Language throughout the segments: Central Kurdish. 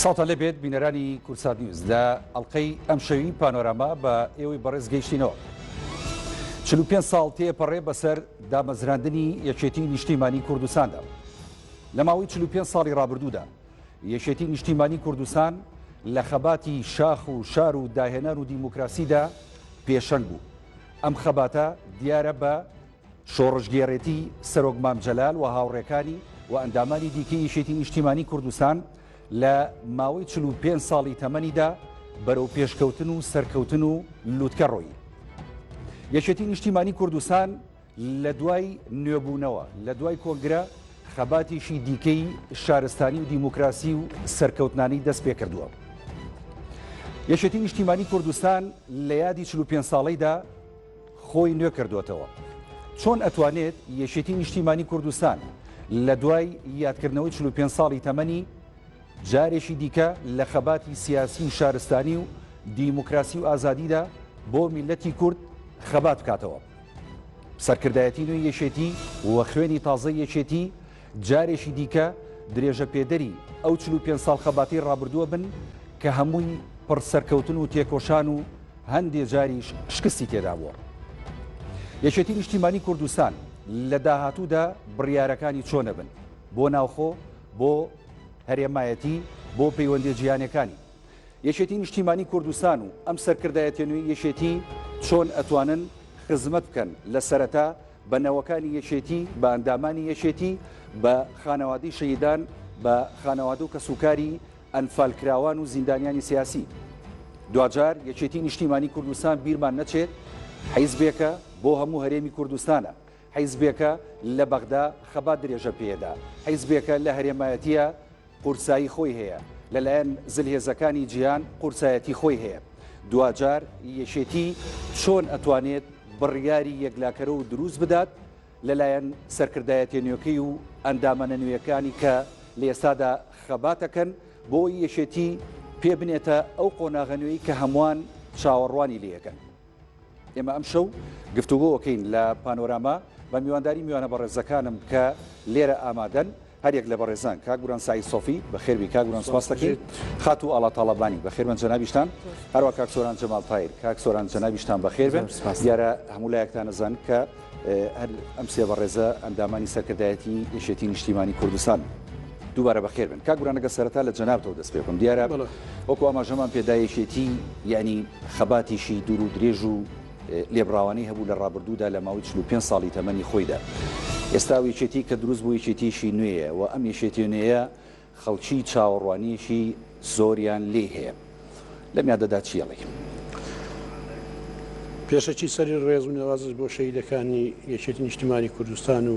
ساڵتان لەبێت بینەرانی کوردسات نیوز لە ئەڵلقەی ئەم شەوی پانۆراما بە ئێوەی بەڕێز گەیشتینەوە. 45 ساڵ تێپەڕێ بەسەر دامەزراندنی یەکێتی نیشتیمانی کوردستاندا. لە ماوەی 45 ساڵی ڕابردوودا یەکێتی نیشتیمانی کوردستان لە خەباتی شاخ و شار و داهێنان و دیموکراسیدا پێشەنگ بوو. ئەم خەباتە دیارە بە شۆڕژگێڕێتی سەرۆک مام جەلال و هاوڕێکانی و ئەندامانی دیکەی یەکێتی نیشتیمانی کوردستان لە ماوەی 45 ساڵی تەمەنیدا بەرەو پێشکەوتن و سەرکەوتن و لووتکە ڕۆیی. یەکێتی نیشتیمانی کوردستان لە دوای نوێبوونەوە لە دوای کۆنگرە خەباتیشی دیکەی شارستانی و دیموکراسی و سەرکەوتنانی دەست پێ کردووە. یەکێتی نیشتیمانی کوردستان لە یادی 45 ساڵەیدا خۆی نوێ کردوێتەوە. چۆن ئەتوانێت یەکێتی نیشتیمانی کوردستان لە دوای یادکردنەوەی 45 ساڵی تەمەنی جارێکی دیکە لە خەباتی سیاسی و شارستانی و دیموکراسی و ئازادیدا بۆ میلەتی کورد خەبات بکاتەوە. سەرکردایەتی نوێی یەکێتی و خوێنی تازەی یەکێتی جارێکی دیکە درێژە پێدەری ئەو 45 ساڵ خەباتی ڕابردووە بن کە هەمووی پڕسەرکەوتن و تێکۆشان و هەندێک جاریش شکستی تێدا بووە. یەکێتی نیشتیمانی کوردستان لە داهاتوودا بڕیارەکانی چۆنە بن بۆ ناوخۆ بۆ هەرێمایەتی بۆ پەیوەندی جیهانیەکانی. یەکێتی نیشتیمانی کوردستان و ئەم سەرکردایەتی نوێی یەکێتی چۆن ئەتوانن خزمەت بکەن لە سەرەتا بە نەوەکانی یەکێتی بە ئەندامانی یەکێتی بە خانەوادەی شەهیدان بە خانەوادە و کەسوکاری ئەنفالکراوان و زیندانیانی سیاسی. دوجار یەکێتی نیشتیمانی کوردستان بیرمان نەچێت حیزبێکە بۆ هەموو هەرێمی کوردستانە، حیزبێکە لە بەغدا خەبات درێژە پێدا، حیزبێکە لە هەرێمایەتیە قورسایی خۆی هەیە، لەلایەن زلهێزەکانی جیهان قورسایەتی خۆی هەیە. دوجار یەکێتی چۆن ئەتوانێت بڕیاری یەکلاکەرە و دروست بدات لەلایەن سەرکردایەتی نوێیەکەی و ئەندامانە نوێیەکانی کە لە ئێستادا خەباتەکەن بۆ یەکێتی پێ بنێتە ئەو قۆناغەنوێی کە هەمووان چاوەڕوانی لێەکەن. ئێمە ئەم شەو گفتوگۆکەین لە پانۆراما بە میوانداری میوانە بەڕێزەکانم کە لێرە ئامادەن. هەرێک لە بەڕێزان کاک بورهان سەعید سۆفی بەخێربی کاک بورهان سپاس دەکەین. خات و ئاڵا تاڵەبانی بەخێربن جەنابیشتان، هەروە کاک سۆران جەمال تاهیر کاک سۆران جەنابیشتان بەخێربن. دیارە هەموو لایەکتان نەزان کە هەر ئەم سێ بەڕێزە ئەندامانی سەرکردایەتی یەکێتی نیشتیمانی کوردستان دووبارە بەخێربن. کاک بورهان ئەگە سەرەتا لە جەنابتەوە دەست پێ بکەم. دیارە وەکو ئاماژەمان پێدا یەکێتی یعنی خەباتیشی دوور و درێژ و لێبڕاوانەی هەبوو لە ڕابردوودا لە ماوەی 45 ساڵی تەمەنی خۆیدا. ئێستا یەکێتی کە دروست بوو یەکێتیشی نوێیە و ئەم یەکێتی نوێیە خەڵکی چاوەڕوانیشی زۆریان لێ هەیە. لەم یادەدا چیەڵێ؟ پێشەکی سەری ڕێز و نەوازش بۆ شەهیدەکانی یەکێتی نیشتیمانی کوردستان و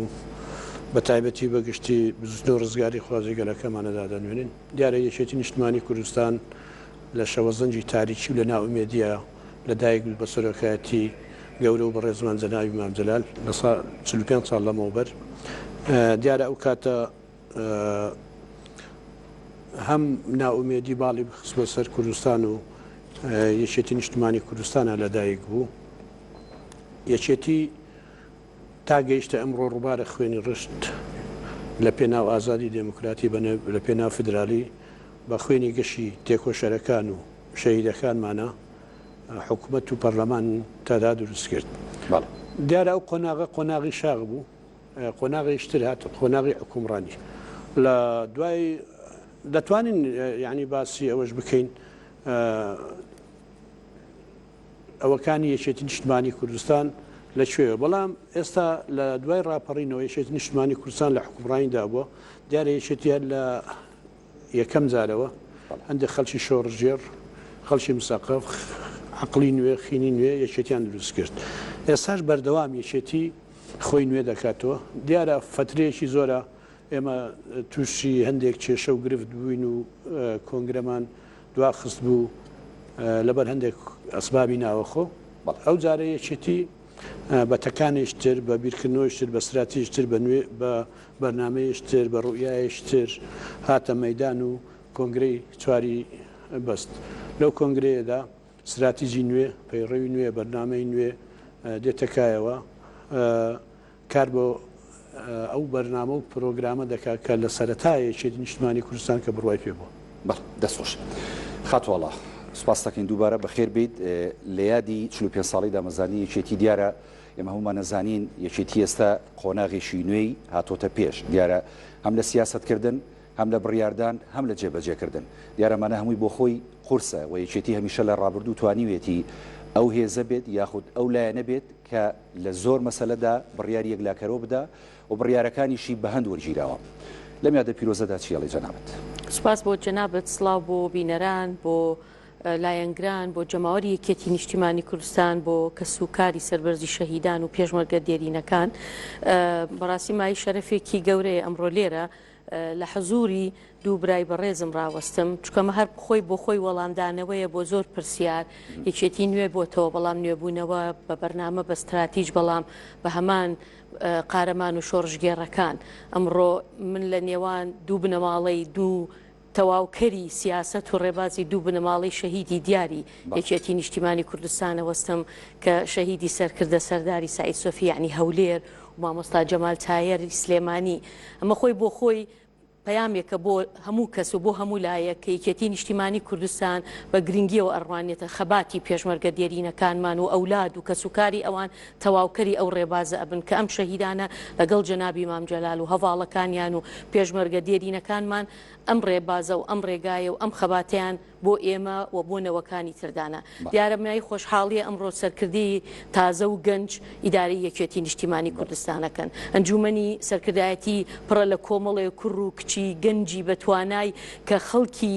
بە تایبەتی بەگشتی بزوتنە و ڕزگاری خوازیگەلەکەمانەدا دەنوێنین. دیارە یەکێتی نیشتیمانی کوردستان لە شەوەزەنجی تاریکی و لە ناومێدیە لەدایک بە سەرۆکایەتی گەورە و بەڕێز زمان جەنابی مام جەلال لە 45 ساڵ لەمەوبەر. دیارە ئەو کاتە هەم ناومێدی باڵی بخست بە سەر کوردستان و یەکێتی نیشتیمانی کوردستانە لەدایک بوو. یەکێتی تا گەیشتە ئەمڕۆ ڕووبارە خوێنی ڕشت لە پێناو ئازادی دموکراتی لە پێناو فدرالی بە خوێنی گەشی تێکۆشەرەکان و شەهیدەکانمانە حکوومەت و پەرلەمان تادا دروست کرد. دیارە ئەو قۆناغی شاغ بوو، قۆناغی شتر هات قۆناغی حکومڕانی. لە دوای دەتوانین یعنی باسی ئەوەش بکەین ئەوەکانی یەکێتی نیشتیمانی کوردستان لەکوێوە، بەڵام ئێستا لە دوای ڕاپەڕینەوە یەکێتی نیشتیمانی کوردستان لە حکومڕانیدا بووە. دیارە یەکێتیان لە یەکەم جارەوە هەندێک خەڵکی شۆڕژێر خەڵکی مسەقف عقلی نوێ خینی نوێ یەکێتیان دروست کرد. ئێستاش بەردەوام یەکێتی خۆی نوێ دەکاتەوە. دیارە فترەیەکی زۆرە ئێمە تووشی هەندێک کێشە و گرفت بووین و کۆنگرەمان دواخست بوو لەبەر هەندێک ئەسبابی ناوەخۆ. ئەو جارە یەکێتی بە تەکانێشتر بە بیرکردنەوەیشتر بە استراتیژتر بە بەرنامەیەشتر بە ڕوئایەشتر هاتە مەیدان و کۆنگرەی چواری بەست. لەو کۆنگرەیەدا استراتیژی نوێ پەیڕەوی نوێ بەرنامەی نوێ دێتەکایەوە کار بۆ ئەو بەرنامە و پرۆگرامە دەکات کە لە سەرەتای یەکێتی نیشتیمانی کوردستان کە بڕوای پێ بووە. دەستخۆش خاتوەڵە سوپاس دەکەین دووبارە بەخێر بیت لە یادی 45 ساڵی دامەزانی یەکێتی دیارە ئێمە هەمومان نەزانین یەکێتی ئێستا قۆناغێکی نوێی هاتۆتە پێش دیارە هەم لە سیاسەتکردن هەم لە بڕیاردان هەم لە جێبەجێکردن دیارەمانە هەمووی بۆ خۆی قورسە و یەکێتی هەمیشە لە ڕابردوو توانیوێتی ئەو هێزە بێت یاخود ئەو لایەنە بێت کە لە زۆر مەسەلەدا بڕیاری یەکلاکەرەوە بدە و بڕیارەکانیشی بە هەند وەرگیراوە لەم یادە پیرۆزەدا چیەڵی جەنابەت سوپاس بۆ جەنابەت سڵاو بۆ بینەران بۆ لایەنگران بۆ جەماوەری یەکێتی نیشتیمانی کوردستان بۆ کەسوکاری سەربەرزی شەهیدان و پێشمەرگە دێرینەکان بەڕاستی مای شەرەفێکی گەورەیە ئەمڕۆ لێرە لە حەزوری دوو برای بەڕێزم ڕاوەستم چکەمە هەر خۆی بۆ خۆی وەڵامدانەوەیە بۆ زۆر پرسیار یەکێتی نوێ بۆتەوە بەڵام نوێبوونەوە بە بەرنامە بە استراتیژ بەڵام بە هەمان قارەمان و شۆڕژگێڕەکان ئەمڕۆ من لە نێوان دوو بنەماڵەی دوو تەواوکەری سیاست و ڕێبازی دوو بنەماڵی شەهیدی دیاری یەکێتی نیشتیمانی کوردستانە وەستم کە شەهیدی سەرکردە سەرداری سەعید سۆفی یعنی هەولێر و مامۆستا جەمال تاهیر سلێمانی ئەمە خۆی بۆ خۆی پەیامێکە بۆ هەموو کەس و بۆ هەموو لایەک کە یەکێتی نیشتیمانی کوردستان بە گرنگیەوە ئەڕوانێتە خەباتی پێشمەرگە دێرینەکانمان و ئەولاد و کەسوکاری ئەوان تەواوکەری ئەو ڕێبازە ئەبن کە ئەم شەهیدانە لەگەڵ جەنابی مام جەلال و هەواڵەکانیان و پێشمەرگە دێرینەکانمان ئەم ڕێبازە و ئەم ڕێگایە و ئەم خەباتیان بۆ ئێمە و بۆ نەوەکانی تردانە دیارەمای خۆشحاڵیە ئەمڕۆ سەرکردی تازە و گەنج ئیداری یەکێتی نیشتیمانی کوردستانەکەن ئەنجومەنی سەرکردایەتی پڕە لە کۆمەڵێ کوڕ و کچی گەنجی بەتوانای کە خەڵکی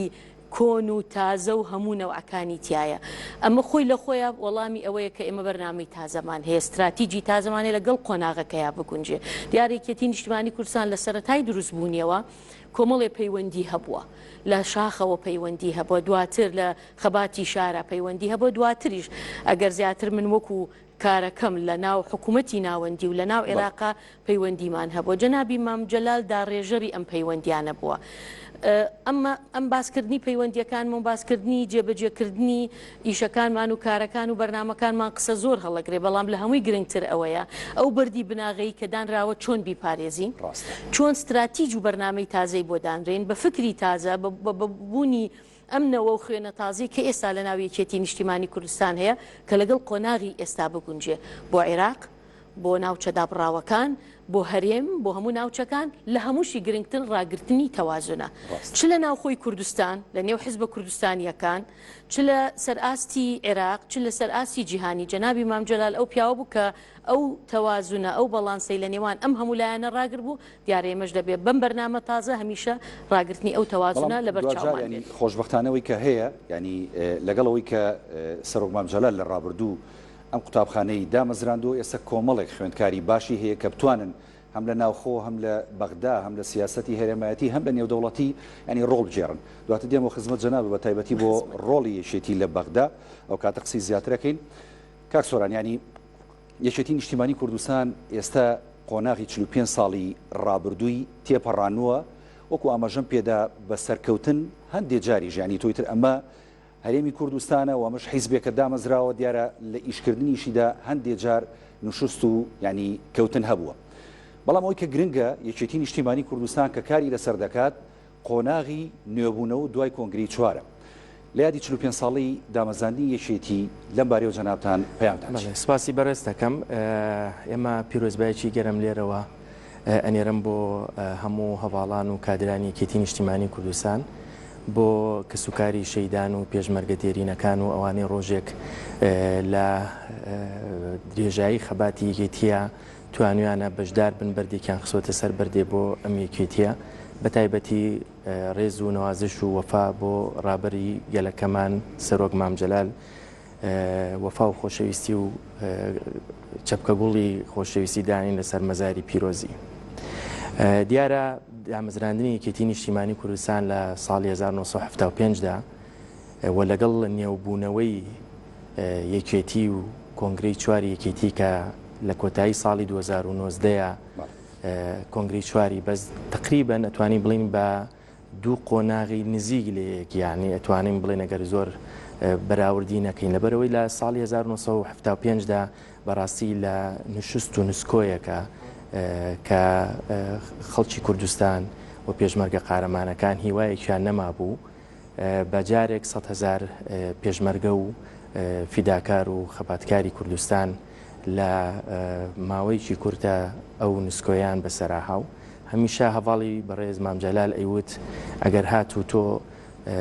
کۆن و تازە و هەموو نەوعەکانی تایە ئەمە خۆی لە خۆیان وەڵامی ئەوەیە کە ئێمە بەرنامەی تازەمان هەیە استراتیجی تازەمانێ لەگەڵ قۆناغەکەیا بگونجێ دیارێکێتی نیشتیمانی کوردستان لە سەرەتای دروستبوونیەوە کۆمەڵێ پەیوەندی هەبووە لە شاخەوە پەیوەندی هەبووە دواتر لە خەباتی شارە پەیوەندی هەبووە دواتریش ئەگەر زیاتر من وەکو کارەکەم لە ناو حکوومەتی ناوەندی و لە ناو عێراقا پەیوەندیمان هەبووە جەنابی مام جەلال داڕێژەری ئەم پەیوەندیانە بووە ئەم باسکردنی پەیوەندیەکانمان باسکردنی جێبەجێکردنی ئیشەکانمان و کارەکان و بەرنامەکانمان قسە زۆر هەڵەگرێ بەڵام لە هەمووی گرنگتر ئەوەیە ئەو بەردی بناغەیی کە دانراوە چۆن بیپارێزین چۆن استراتیژ و بەرنامەی تازەی بۆ دانرێن بە فکری تازە بەبوونی ئەمنەوە و خوێنە تازی کە ئێستا لە ناو یەکێتی نیشتیمانی کوردستان هەیە کە لەگەڵ قۆناغی ئێستا بگونجێ بۆ عێراق بۆ ناوچە دابڕاوەکان بۆ هەرێم بۆ هەموو ناوچەکان لە هەمووشی گرنگتر ڕاگررتنی تەوازنە چ لە ناوخۆی کوردستان لە نێو حیزبە کوردستانیەکان چ لە سەرئاستی عێراق چ لە سەرئاستی جیهانی جەنابی مام جەلال ئەو پیاوە بوو کە ئەو تەوازنە ئەو بەڵانسەی لە نێوان ئەم هەموو لایەنە ڕاگر بوو دیارە ئێمەش دەبێت بەم بەرنامە تازە هەمیشە ڕاگررتنی ئەو تەوازنە لە بەرچاومان خۆشبەختانەوەی کە هەیە ینی لەگەڵەوەی کە سەرۆک مام جەلال لە ڕابردوو ئەم قوتابخانەی دامەزراندۆ ئێستا کۆمەڵێک خوێندکاری باشی هەیە کە بتوانن هەم لە ناوخۆ هەم لە بەغدا هەم لە سیاسەتی هەرێمایەتی هەم لە نێودەوڵەتی ینی ڕۆڵ بجێڕن دواتر دێم و خزمەت جەناب بە تایبەتی بۆ ڕۆڵی یەکێتی لە بەغدا ئەو کاتە قسەی زیاترەکەین کاک سۆران ینی یەکێتی نیشتیمانی کوردستان ئێستا قۆناغی 45 ساڵی ڕابردووی تێپەڕانووە وەکو ئاماژەم پێدا بە سەرکەوتن هەندێک جاریش ینی تۆیتر ئەمە هەرێمی کوردستانە و ئەمەش حیزبێکە دامەزراوە دیارە لە ئیشکردنیشیدا هەندێک جار نوشست و ینی کەوتن هەبووە بەڵام ئەوی کە گرنگە یەکێتی نیشتیمانی کوردستان کە کاری لەسەر دەکات قۆناغی نوێبوونەوە دوای کۆنگری چوارە لە یادی 45 ساڵی دامەزاندنی یەکێتی لەم بارەیەوە جەنابتان پەیامتان سپاسی بەڕێز دەکەم ئێمە پیرۆزبایەکی گەرم لێرەوە ئەنێرم بۆ هەموو هەواڵان و کادرانی یەکێتی نیشتیمانی کوردستان بۆ کەسوکاری شەهیدان و پێشمەرگە دێرینەکان و ئەوانەی ڕۆژێک لە درێژایی خەباتی یەکێتیە توانویانە بەشدار بن بەردێکیان خسۆتە سەر بەردێ بۆ ئەم یەکێتیە بە تایبەتی ڕێز و نەوازش و وەفا بۆ ڕابەری گەلەکەمان سەرۆک مام جەلال وەفا و خۆشەویستی و چەپکەگوڵی خۆشەویستی دانین لەسەر مەزاری پیرۆزی دیارە دامەزراندنی یەکێتی نیشتیمانی کوردستان لە ساڵی 1975دا و لەگەڵ نێوبوونەوەی یەکێتی و کۆنگرەی چواری یەکێتی کە لە کۆتایی ساڵی 2019 کۆنگری چواری بەس تقریبا ئەتوانین بڵین بە دوو قۆناغی نزیک لەیەک یعنی ئەتوانین بڵێن ئەگەر زۆر بەراوردی نەکەین لەبەرەوەی لە ساڵی 1975دا بەڕاستی لە نشست و نسکۆیەکە کە خەڵکی کوردستان و پێشمەرگە قارەمانەکان هیوایەکیان نەما بوو بەجارێک 100,000 پێشمەرگە و فیداکار و خەباتکاری کوردستان لە ماوەیەکی کورتە ئەو نسکۆیان بەسەراهاو هەمیشە هەواڵی بەڕێز مامجەلال ئەیوت ئەگەر هاتوو تۆ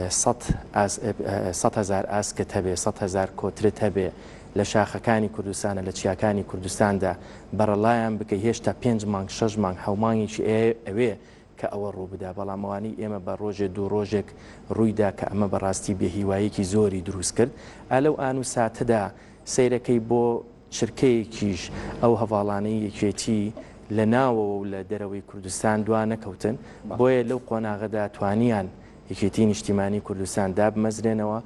100,000 ئاسکت هەبێ 100,000 کۆترت هەبێ لە شاخەکانی کوردستانە لە چیاکانی کوردستاندا بەرەڵایان بکە هێشتا 5 مانگ 6 مانگ هەومانگێکی ئەوێ کە ئەوە ڕوو بدە بەڵامەوانی ئێمە بە ڕۆژێ دوو ڕۆژێک ڕوویدا کە ئەمە بەڕاستی بێهیواییەکی زۆری دروست کرد ئالەو ئان و ساتەدا سیرەکەی بۆ چرکەیەکیش ئەو هەواڵانەی یەکێتی لە ناوەوە و لە دەرەوەی کوردستان دوان نەکەوتن بۆیە لەو قۆناغەدا توانیان یەکێتی نیشتیمانی کوردستان دابمەزرێنەوە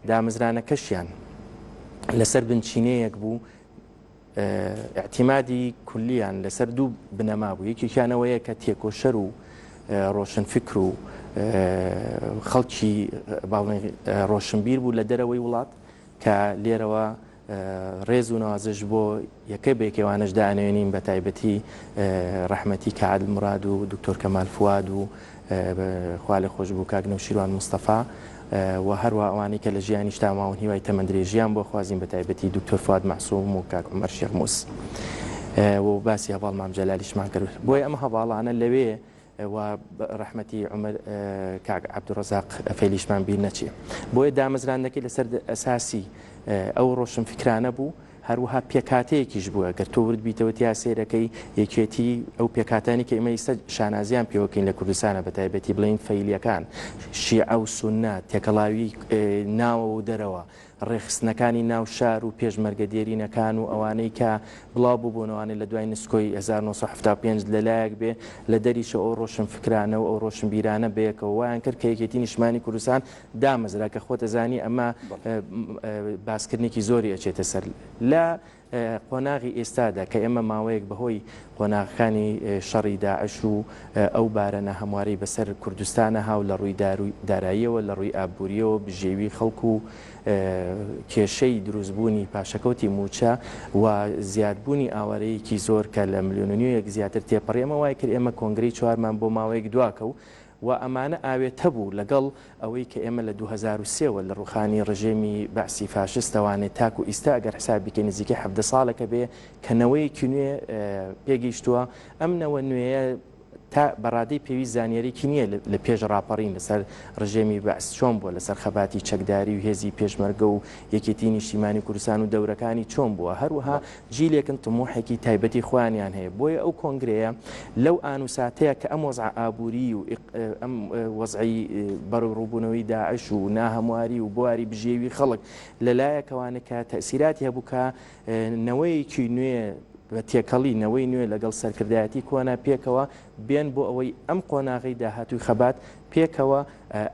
دامەزرانەکەشیان لەسەر بنچینەیەک بوو اعتیمادی کولیان لەسەر دوو بنەما بوو یەکێکیانەوەیە کە تێکۆشەر و ڕۆشنفکر و خەڵکی ڕۆشنبیر بوو لە دەرەوەی وڵات کە لێرەوە ڕێز و نوازش بۆ یەکە بێکێوانش دانێنین بە تایبەتی ڕەحمەتی کەعادل مراد و دکتۆر کەمال فواد و خوا لێ خۆش بوو کاک نەوشیروان مستەفا و هەروە ئەوانەی کە لە ژیانی شتاماون هیوای تەمەندرێژیان بۆ خوازیین بە تایبەتی دکتۆر فواد مەعسووم و کاک عومەر شێخ موس و باسی هەواڵ مامجەلالیشمان کرد بۆیە ئەمە هەواڵانە لەوێ و ڕەحمەتی عومەر کاک عەبدوڕەزاق فەیلیشمان بیر نەچێ بۆیە دامەزراندنەکەی لەسەر ئەساسی ئەو ڕۆشنفکرانە بوو هەروەها پێکاتەیەکیش بووە گەر تۆ ورد بیتەوە تیا سێرەکەی یەکێتی ئەو پێکاتانی کە ئێمە ئێستا شانازیان پێوەکەین لە کوردستانە بە تایبەتی بڵین فەیلیەکان شیعە و سوننە تێکەڵاوی ناوە و دەرەوە ڕێخستنەکانی ناو شار و پێشمەرگە دێرینەکان و ئەوانەی کە بڵاو بووبوونەوەوانەی لە دوای نسکۆی 1975 لەلایەک بێ لە دەریشە ئەو ڕۆشنفکرانە و ئەو ڕۆشنبیرانە بەیەکەوە وایان کرد کە یەکێتی نیشتیمانی کوردستان دامەزرا کە خۆتە زانی ئەمە باسکردنێکی زۆری ئەچێتە سەر لە قۆناغی ئێستادا کە ئێمە ماوەیەک بەهۆی قۆناغەکانی شەڕی داعش و ئەو بارەنە هەموارەی بەسەر کوردستانە هاو لە ڕووی داراییەوە لە ڕووی ئابوووریەوە بژێوی خەڵکو و کێشەی دروستبوونی پاشەکەوتی موچە و زیادبوونی ئاوارەیەکی زۆر کە لە ملیۆنیەک زیاتر تێپەڕێمە وای کرد ئێمە کۆنگرەی چوارمان بۆ ماوەیەک دواکە و ئەمانە ئاوێت هەبوو لەگەڵ ئەوەی کە ئێمە لە 2023 لە ڕوخانی ڕژێمی بەعسی فاشستەوانێت تاکو ئیستا ئەگەر حسابیکە نزیکە 17 ساڵەکە بێ کە نەوەیەکی نوێ پێگەیشتووە ئەم نەوە نوێیە تا بەڕادەی پێویست زانیاریکی نییە لە پێش ڕاپەڕین لەسەر ڕژێمی بەعس چۆن بووە لەسەر خەباتی چەکداری و هێزی پێشمەرگە و یەکێتی نیشتیمانی کوردستان و دەورەکانی چۆن بووە هەروەها جیلێکن تموحێکی تایبەتی خوانیان هەیە بۆیە ئەو کۆنگرەیە لەو ئانوساتەیە کە ئەم وەزع ئابووری و ئەم وەزعی بەڕووبوونەوەی داعش و ناهەمواری و بواری بژێوی خەڵک لەلایەکەوانە کە تەسیراتی هەبوو کە نەوەیەکی نوێ بە تێکەڵی نەوەی نوێ لەگەڵ سەرکردایەتی کۆنا پێکەوە بێن بۆ ئەوەی ئەم قۆناغی داهاتووی خەبات پێکەوە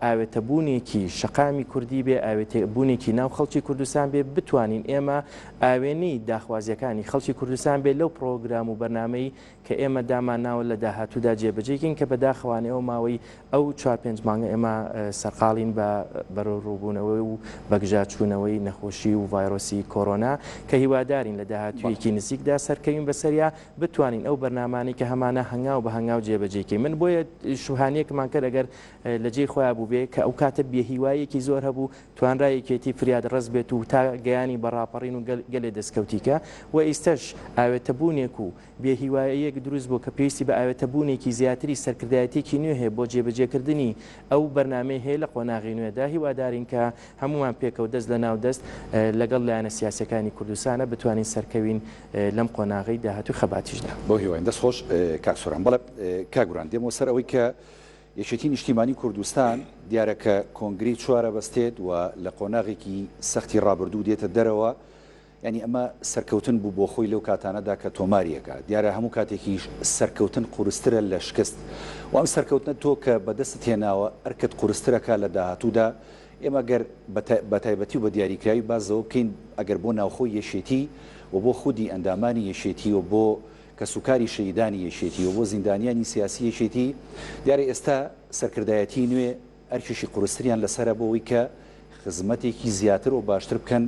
ئاوێتەبوونێکی شەقامی کوردی بێ ئاوێتەبوونێکی ناو خەڵکی کوردستان بێ بتوانین ئێمە ئاوێنەی داخوازیەکانی خەڵکی کوردستان بێ لەو پرۆگرام و بەرنامەی کە ئێمە دامان ناوە لە داهاتوودا جێبەجێکین کە بەداخەوانەوە ماوەی ئەو 4-5 مانگە ئێمە سەرقاڵین بە بەرەڕووبوونەوەی و بەگژاچوونەوەی نەخۆشی و ڤایرۆسی کۆرۆنا کە هیوادارین لە داهاتوویەکی نزیکدا سەرکەوین بەسەریا بتوانین ئەو بەرنامانی کە هەمانە هەنگاو بە هەنگاو جێبەجێکی من بۆیە شوهانیەکمان کرد ئەگەر لە جێی خۆیان بوو بێ کە ئەو کاتە بێهیوایەکی زۆر هەبوو توانرایەکێتی فریاد ڕست بێت و تا گەیانی بەڕاپەڕین و گەلێ دەستکەوتیکە و ئیستەش ئاوێتەبوونێک و بێهیوایەک دروست بوو کە پێویستی بە ئاوێتەبوونێکی زیاتری سەرکردایەتێکی نوێ هەیە بۆ جێبەجێکردنی ئەو بەرنامەی هەیە لە قۆناغی نوێدا هیوادارین کە هەمومان پێکەوە دەست لە ناو دەست لەگەڵ لایەنە سیاسەکانی کوردستانە بتوانین سەرکەوین لەم قۆناغی داهاتوو خەباتیشدا بۆ هیوایین دەست خۆش کاکسۆران بەڵێ کاگوران دێمەوە سەر ئەوەی کە یەکێتی نیشتیمانی کوردستان دیارەکە کۆنگری چوارە بەستێت و لە قۆناغێکی سەختی ڕابردوو دێتە دەرەوە ینی ئەمە سەرکەوتن بوو بۆ خۆی لەو کاتانەدا کە تۆماریەکە دیارە هەموو کاتێکی سەرکەوتن قورسترە لە شکست و ئەم سەرکەوتنە تۆ کە بەدەست تێناوە ئەرکت قورسترەکە لە داهاتوودا ئێمە گەر بە تایبەتی و بە دیاریکراوی بازەوە بکەین ئەگەر بۆ ناوخۆی یەشێتی و بۆ خودی ئەندامانی یەشێتی و بۆ کە سوکاری شەهیدانی یەشێتی و بۆ زیندانیانی سیاسی یەشێتی دیارە ئێستا سەرکردایەتی نوێ ئەرکێشی قورستریان لەسرە بۆەوەی کە خزمەتێکی زیاتر و باشتر بکەن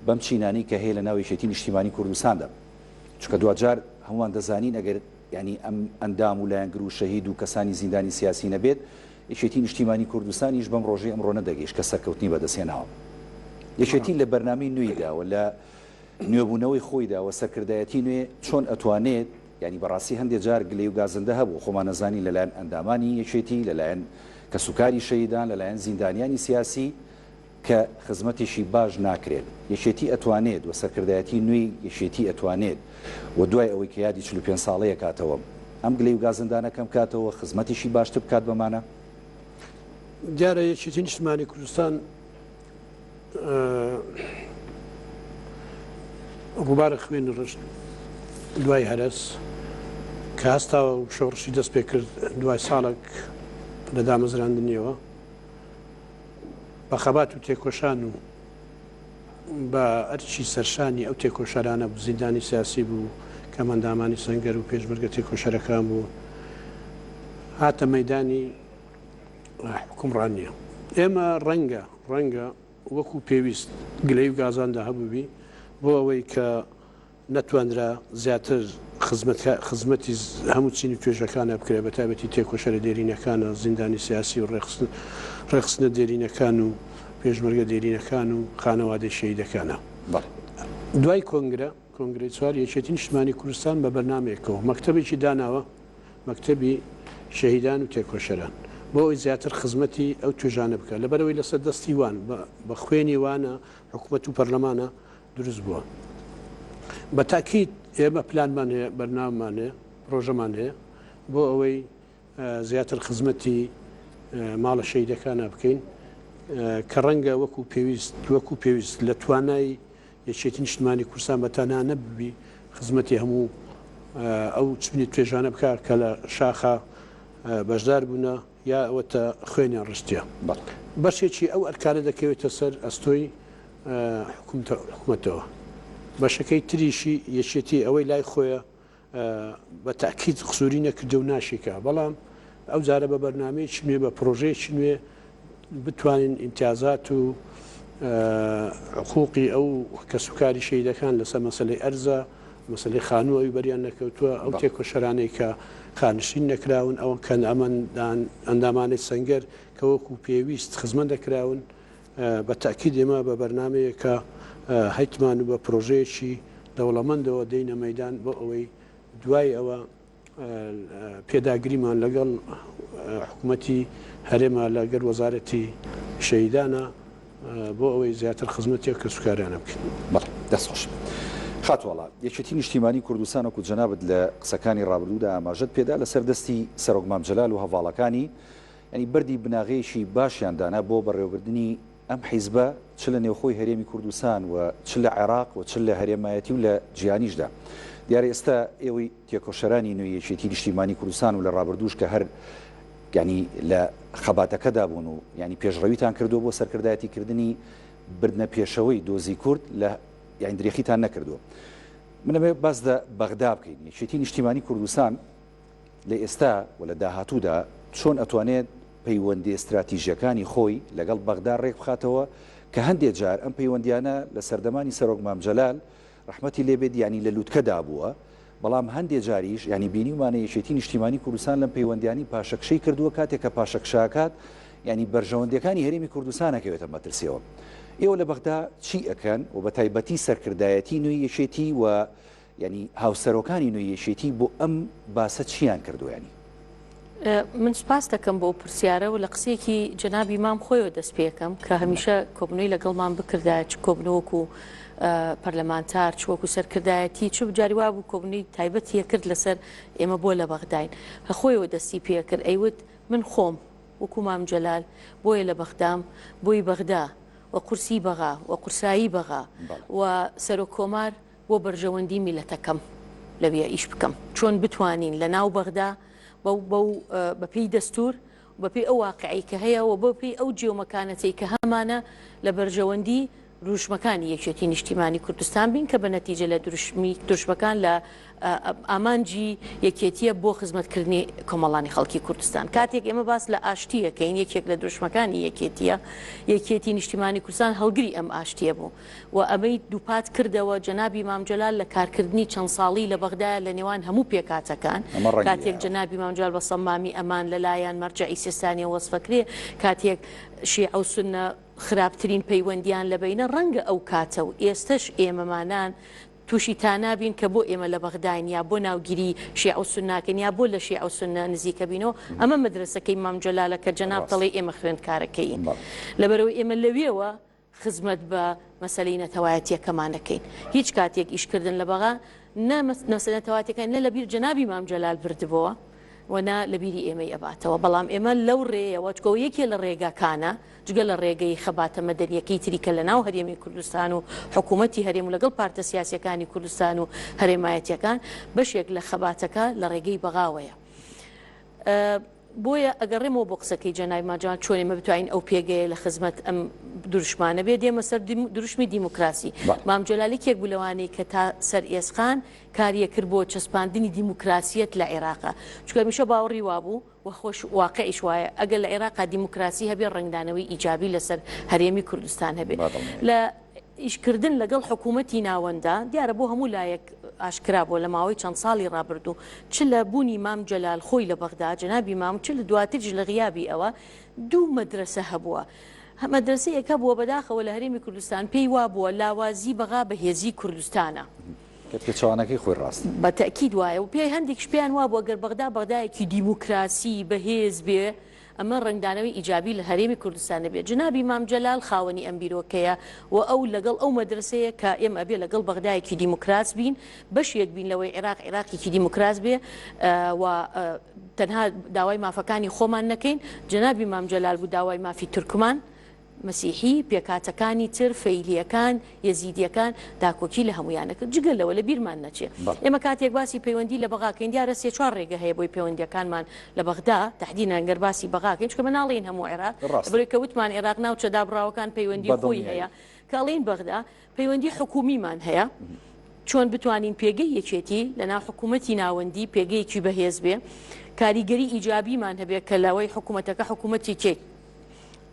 بەم چینانی کە هەیە لە ناو یەکێتی نیشتیمانی کوردستاندا چونکە دوجار هەمووان دەزانین ئەگەر ینی ئەم ئەندام و لایەنگر و شەهید و کەسانی زیندانی سیاسی نەبێت یەکێتی نیشتیمانی کوردستانیش بەم ڕۆژەی ئەمڕۆ نەدەگەیشت کە سەرکەوتنی بەدەستێناوە. یەکێتی لە بەرنامەی نوێیداوە لە نوێبوونەوەی خۆیداوە سەرکردایەتی نوێ چۆن ئەتوانێت ینی بەڕاستی هەندێک جار گلەی و گازندە هەبوو خۆمان نەزانی لەلایەن ئەندامانی یەکێتی لەلایەن کەسوکاری شەهیدان لەلایەن زیندانیانی سیاسی کە خزمەتێکی باش ناکرێت. یەکێتی ئەتوانێت و سەرکردایەتی نوێی یەکێتی ئەتوانێت و دوای ئەوەی کە یادی 45 ساڵەیە کاتەوە ئەم گلەی و گازندانەکەم کاتەوە خزمەتێکی باشتر بکات بەمانە. دیارە یەکێتی نیشتمانی کوردستان ڕووبارە خوێن ڕشت دوای هەرس کە هەستاوە و شۆڕشی دەست پێ کرد دوای ساڵێک لە دامەزراندنیەوە بە خەبات و تێکۆشان و بە ئەرچی سەرشانی ئەو تێکۆشەرانە زیندانی سیاسی بوو کە ئەندامانی سەنگەر و پێشمەرگە تێکۆشەرەکان بوو هاتە مەیدانی حکومڕانیە. ئێمە ڕەنگە وەکو پێویست گلەی و گازاندا هەبووبی بۆ ئەوەی کە نەتوانرا زیاتر خزمەتی هەموو چینی توێژەکانە بکرێت بە تایبەتی تێکۆشەرە دێرینەکانە زیندانی سیاسی و ڕێخستنە دێرینەکان و پێشمەرگە دێرینەکان و خانەوادەی شەهیدەکانە. دوای کۆنگرەی چوار یەکێتی نیشتمانی کوردستان بە بەرنامەیەکەوە مەکتەبێکی داناوە مەکتەبی شەهیدان و تێکۆشەران بۆ ئەوی زیاتر خزمەتی ئەو توێژانە بکە لەبەرەوەی لەسەر دەستی وان بە خوێنی وانە حکوومەت و پەرلەمانە دروست بووە. بە تاکید ئێمە پلانمان هەیە بەرناممان هەیە ڕۆژەمان هەیە بۆ ئەوەی زیاتر خزمەتی ماڵە شەهیدەکانە بکەین کە ڕەنگە وەکو پێویست لە توانای یەکێتی نیشتمانی کوردستان بەتەنها نەببی خزمەتی هەموو ئەو چنی توێژانە بکە کە لە شاخە بەشدار بوونە یا ئەوەتە خوێنیان ڕشتیە. بەشێکی ئەو ئەرکانە دەکەوێتە سەر ئەستۆی حکوومەتەوە. بەشەکەی تریشی یەکێتی ئەوەی لای خۆیە بە تاکید قسووری نەکردە و ناشیکە بەڵام ئەو جارە بە بەرنامەیەکی نوێ بە پرۆژەیەکی نوێ بتوانین ئیمتیازات و حقوقی ئەو کەسوکاری شەهیدەکان لەسەر مەسەلەی ئەرزە مەسەلەی خانووەوی بەریان نەکەوتووە ئەو تێکۆشەرانەی کە خانشین نەکراون ئەوە کەن ئەندامانی سەنگەر کە وەکو پێویست خزمەت دەکراون بە تاکید ئێمە بە بەرنامەیە کە هەیتمان و بە پرۆژەیەکی دەوڵەمەندەوە دەینە مەیدان بۆ ئەوەی دوای ئەوە پێداگریمان لەگەڵ حکوومەتی هەرێمە لەگەر وەزارەتی شەهیدانە بۆ ئەوەی زیاتر خزمەتی کەسوکارانە بکەین. دەستخۆش خاتوەڵا یەکێتی نیشتیمانی کوردستان وەکو جەنابەت لە قسەکانی ڕابردوودا ئاماژەت پێدا لەسەر دەستی سەرۆک مام جەلال و هەڤاڵەکانی ینی بەردی بناغەیەکی باشیان دانا بۆ بەڕێوەبردننی ئەم حیزبە چ لە نێوخۆی هەرێمی کوردستان و چ لە عێراق و چ لە هەرێمایەتی و لە جیهانیشدا. دیارە ئێستا ئێوەی تێکۆشەرانی نوێی یەکێتی نیشتیمانی کوردستان و لە ڕابردووش کە هەر ینی لە خەباتەکەدا بوون و ینی پێشڕەویتان کردو بۆ سەرکردایەتیکردنی بردنە پێشەوەی دۆزی کورد لە یان درێخیتان نەکردووە. منەوێ باس لە بەغدا بکەین. یەکێتی نیشتیمانی کوردستان لە ئێستا و لە داهاتوودا چۆن ئەتوانێت پەیوەندی استراتیژیەکانی خۆی لەگەڵ بەغدا ڕێک بخاتەوە کە هەندێک جار ئەم پەیوەندیانە لە سەردەمانی سەرۆک مام جەلال ڕەحمەتی لێبێت ینی لە لووتکەدا بووە بەڵام هەندێک جاریش ینی بینیمانە یەکێتی نیشتیمانی کوردستان لەم پەیوەندیانی پاشەکشەی کردووە کاتێک کە پاشەکشاکات ینی بەرژەوەندەکانی هەرێمی کوردستانەکەوێتە مەترسیەوە. ئێوە لە بەغدا چی ئەکەن و بە تایبەتی سەرکردایەتی نوێی یەکێتی و ینی هاوسەرۆکانی نوێی یەکێتی بۆ ئەم باسە چیان کردویانی؟ من سپاس دەکەم بۆ پرسیارە و لە قسێکی جەنابی مام خۆیەوە دەست پێکەم کە هەمیشە کۆبنەوەی لەگەڵمان بکردا چ کۆبنەوەکو پەرلەمانتار چ وەکو سەرکردایەتی چ بجاری وا بوو کۆبنەی تایبەتیە کرد لەسەر ئێمە بۆ لە بەغداین کە خۆیەوە دەستی پێکرد ئەیوت من خۆم وەکو مام جەلال بۆیە لە بەغدام بۆی بەغدا و قورسی بەغا و قورسایی بەغا و سەرۆک کۆمار بۆ بەرژەوەندی میلەتەکەم لەوێ ئیش بکەم چۆن بتوانین لە ناو بەغدا بەپێی دەستور بەپێی ئەو واقعی کە هەیە و بەپێی ئەو جێومەکانەتی کە هەمانە لە بەرژەوەندی دروشمەکانی یەکێتی نیشتیمانی کوردستان بین کە بە نەتیجە لە دروشمەکان لە ئامانجی یەکێتیە بۆ خزمەتکردنی کۆمەڵانی خەڵکی کوردستان. کاتێک ئێمە باس لە ئاشتیەکەین یەکێک لە دروشمەکانی یەکێتیە یەکێتی نیشتیمانی کوردستان هەڵگری ئەم ئاشتیە بوو و ئەمەی دووپات کردەوە جەنابی مامجەلال لە کارکردنی چەند ساڵی لە بەغدایە لە نێوان هەموو پێکاتەکان کاتێک جەنابی مامجەلال بە سەمامی ئەمان لەلایەن مەرجەعی سیستانی وەسفەکرێ کاتێک شیعە و سونە خراپترین پەیوەندیان لە بینە ڕەنگە ئەو کاتە و ئێستش ئێمەمانان تووشی تانابین کە بۆ ئێمە لە بەغداین یا بۆ ناوگیری شیعە و سوناکەن یا بۆ لە شیعە و سونە نزیکە بینەوە ئەمە مەدرسەکەی مامجەلالە کە جەناب دەڵێ ئێمە خوێندکارەکەین لەبەرەوەی ئێمە لەوێەوە خزمەت بە مەسەلەی نەتەوایەتیەکەمانەکەین هیچ کاتێک ئیشکردن لە بەغا نەمەسەلەتەواتەکان لە لەبیر جەنابی مامجەلال بردبەوە وەنا لە بیری ئێمەی ئەباتەوە بەڵام ئێمە لەو ڕێیەوە چکۆ یەکێ لە ڕێگاکانە جگە لە ڕێگەی خەباتە مەدەنیەکەی تریکە لە ناو هەرێمی کوردستان و حکوومەتی هەرێم و لەگەڵ پارتە سیاسیەکانی کوردستان و هەرێمایەتیەکان بەشێک لە خەباتەکە لە ڕێگەی بەغاوەیە. بۆیە ئەگەڕێمەوە بۆ قسەکەی جەنابی ماجان چۆن ئێمە بتوانین ئەو پێگەیە لە خزمەت ئەم دروشمانە بێ دێمە سەر دروشمی دیموکراسی مامجەلالێکێک بولەوانەی کە تا سەر ئێسخان کاریە کرد بۆ چەسپاندنی دیموکراسیەت لە عێراقا چکە میشە باوەڕی وابوو و خۆش واقعیش وایە ئەگەر لە عێراقا دیموکراسی هەبێ ڕنگدانەوەی ئیجابی لەسەر هەرێمی کوردستان هەبێ لە ئیشکردن لەگەڵ حکوومەتی ناوەندا دیارە بۆ هەموو لایەک ئاشکرا بۆ لە ماوەی چەند ساڵی ڕابردوو چ لە بوونی مامجەلال خۆی لە بەغدا جەنابی مام چ لە دواترش لە غیابی ئەوە دوو مەدرسە هەبووە مەدرسەیەکە بووە بەداخەوە لە هەرێمی کوردستان پێی وا بووە لاوازی بەغا بەهێزی کوردستانە پێچوانەکەی خۆی ڕاست بە تەکید وایە و پێی هەندێک پێیان وا بووە گەر بەغدا بەغدایەکی دیموکراسی بەهێز بێ ئەمە ڕنگدانەوەی ئیجابی لە هەرێمی کوردستانە بێت جەنابی مامجەلال خاوەنی ئەم بیرۆکەیە و ئەو لەگەڵ ئەو مەدرسەیە کە ئێمە ئەبێ لەگەڵ بەغدایەکی دیموکراس بین بەشێک بین لەوەی عێراقێکی دیموکراس بێ و تەنها داوای مافەکانی خۆمان نەکەین جەنابی مامجەلال بوو داوای مافی تورکمان مەسیحی پێکاتەکانی تر فەیلیەکان یەزیدیەکان داکۆکی لە هەمویانەکە جگەل لەوە لە بیرمان نەچێت ئێمە کاتێک باسی پەیوەندی لە بەغاکەین دیارە سێ چوار ڕێگە هەیە بۆی پەیوەندیەکانمان لە بەغدا تەحدیداً گەر باسی بەغاکەین چکە مناڵین هەموو عێراق بڕێ کە وتمان عێراق ناوچە دابڕاوەکان پەیوەندی خۆی هەیە کاڵین بەغدا پەیوەندی حکومیمان هەیە چۆن بتوانین پێگەی یەکێتی لە ناو حکوومەتی ناوەندی پێگەیەکی بەهێز بێ کاریگەری ئیجابیمان هەبێت کە لەوەی حکوومەتەکە حکوومەتی کێک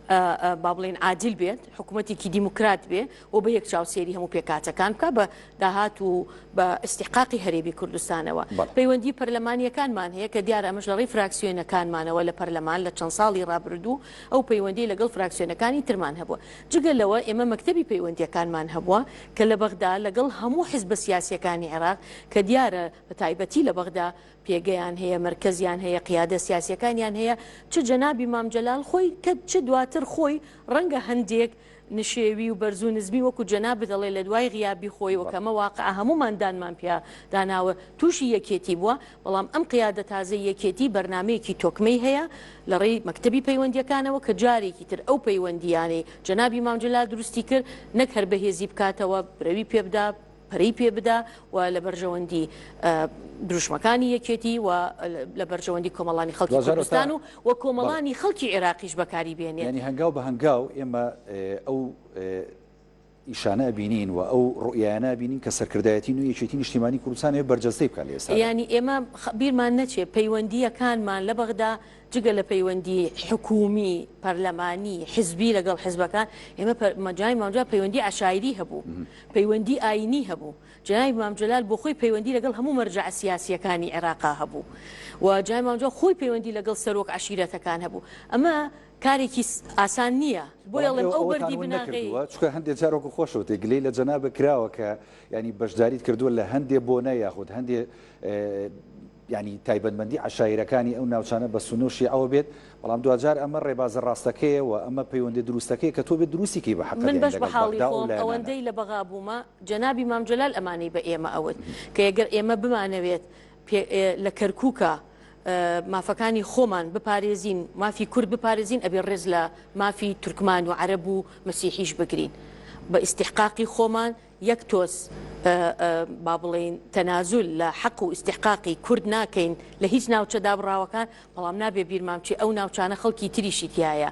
با بڵێن عادل بێت حکوومەتێکی دیموکرات بێ و بە یەک چاوسێری هەموو پێکاتەکان بکە بە داهات و بە استحقاقی هەرێمی کوردستانەوە پەیوەندی پەرلەمانیەکانمان هەیە کە دیارە ئەمەش لەڕێی فراکسیۆنەکانمانەوە لە پەرلەمان لە چەند ساڵی ڕابردوو ئەو پەیوەندی لەگەڵ فراکسیۆنەکانی ترمان هەبووە جگەلەوە ئێمە مەکتەبی پەیوەندیەکانمان هەبووە کە لە بەغدا لەگەڵ هەموو حیزبە سیاسیەکانی عێراق کە دیارە بە تایبەتی لە بەغدا پێگەیان هەیە مرکزیان هەیە قیادە سیاسیەکانیان هەیە چ جەنابی مامجەلال خۆی کە چ دواتر خۆی ڕەنگە هەندێک نشێوی و بەرزوو نزمی وەکو جەناب دەڵێ لە دوای غیابی خۆی وەکەمە واقع هەموماندانمان پێ داناوە تووشی یەکێتی بووە بەڵام ئەم قیادە تازە یەکێتی بەرنمەیەکی تۆکمەی هەیە لە ڕێی مەکتەبی پەیوەندیەکانەوە کە جارێکی تر ئەو پەیوەندیانەی جەنابی مامجەلال دروستی کرد نەک هەر بەهێزی بکاتەوە برەوی پێ بدا پەرەی پێ بدا و لە بەرژەوەندی دروشمەکانی یەکێتی و لە بەرژەوەندی کۆمەڵانی خەڵکی کوردستان و کۆمەڵانی خەڵکی عێراقیش بەکاری بێنێت ینی هەنگاو بە هەنگاو ئێمە ئەو ئیشانە بینین و ئەو ڕوئیانە بینین کە سەرکردایەتی و یەکێتی نیشتیمانی کوردستان بەرجەستەی بکات لێستا ینی ئێمە بیرمان نەچێت پەیوەندیەکانمان لە بەغدا جگە لە پەیوەندی حکومی پەرلەمانی حزبی لەگەڵ حزبەکان ئێمە مەجای مامجا پەیوەندی عشایری هەبوو پەیوەندی ئاینی هەبوو جنابی مامجەلال بۆ خۆی پەیوەندی لەگەڵ هەموو مەرجع سیاسیەکانی عێراقا هەبوو و جای مامجا خۆی پەیوەندی لەگەڵ سەرۆک عشیرەتەکان هەبوو ئەمە کارێکی ئاسان نییە بۆیە ئەڵێم ئەو بەردی بناغی چکە هەندێک جارۆکە خۆشەوە تێگلەی لە جەنابە کراوە کە ینی بەشداریت کردووە لە هەندێ بۆنە یاخود هەندێ ینی تایبەتمەندی عشایرەکانی ئەو ناوچانە بە سنووشی ئەوە بێت بەڵام دوجار ئەمە ڕێبازە ڕاستەکەیە و ئەمە پەیوەندی دروستەکەی کە تۆ بێت دروستیکەی بە حەق من بەش بە حاڵی خۆم ئەوەندەی لە بەغا بوومە جەنابی مامجەلال ئەمانەی بە ئێمە ئەوت کە ئەگەر ئێمە بمانەوێت لە کەرکووکە مافەکانی خۆمان بپارێزین مافی کورد بپارێزین ئەبێ ڕێز لە مافی تورکمان و عەرەب و مەسیحیش بگرین بە ئیستیحقاقی خۆمان یەک تۆس با بڵێن تەنازول لە حەق و ئیستحقاقی کورد ناکەین لە هیچ ناوچەدا بڕاوەکان، بەڵام نابێ بیرمان بچێ ئەو ناوچانە خەڵکی تریشی تایە.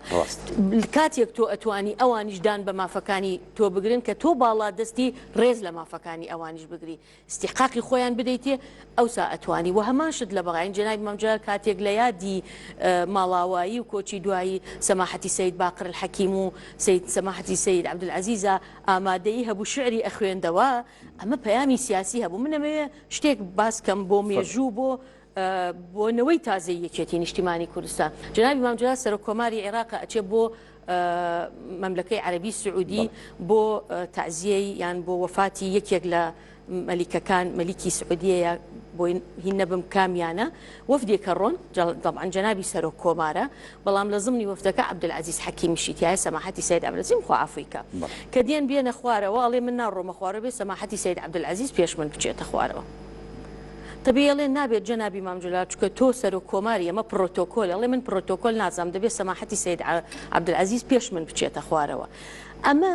کاتێک تۆ ئەتوانی ئەوانیشدان بە مافەکانی تۆ بگرن کە تۆ باڵا دەستی ڕێز لە مافەکانی ئەوانیش بگری، استحقاقی خۆیان بدەیتێ، ئەوسا ئەتوانی و هەماشت لە بەغاین جەنابی مامجار کاتێک لە یادی ماڵاوایی و کۆچی دوایی سەماحەتی سەید باقر الحەکیم و سەماحەتی سەید عەبدولعەزیزە ئامادەیی هەبوو شعری ئەخوێندەوە، ئەمە پەیامی سیاسی هەبوو. منەمەوێ شتێک باسکەم بۆ مێژوو بۆ نەوەی تازەی یەکێتی نیشتیمانی کوردستان. جەنابی مامجار سەرۆکۆماری عێراق ئەچێ بۆ مەملەکەی عەرەبی سعودی بۆ تەعزیەی یان بۆ وەفاتی یەکێک لە مەلیکەکان مەلیکی سعودیەیە بۆی هین نەبم کامیانە وەفدێکە ڕۆن طبعا جەنابی سەرۆک کۆمارە، بەڵام لە زمنی وەفدەکە عەبدولعەزیز حەکیمیشی تایە سەماحەتی سەید عەبدولعەزیز خوا عەفویکە کە دێن بێنە خوارەوە ئەڵێ من ناڕۆمە خوارەوە بێ سەماحەتی سەید عەبدولعەزیز پێش من بچێتە خوارەوە. طبیعی ئەڵێ نابێت جەنابی مامجلال چکە تۆ سەرۆک کۆماری ئەمە پرۆتۆکۆل، ئەڵێ من پرۆتۆکۆل نازانم دەبێت سەماحەتی سەید عەبدولعەزیز پێش من بچێتە خوارەوە. ئەمە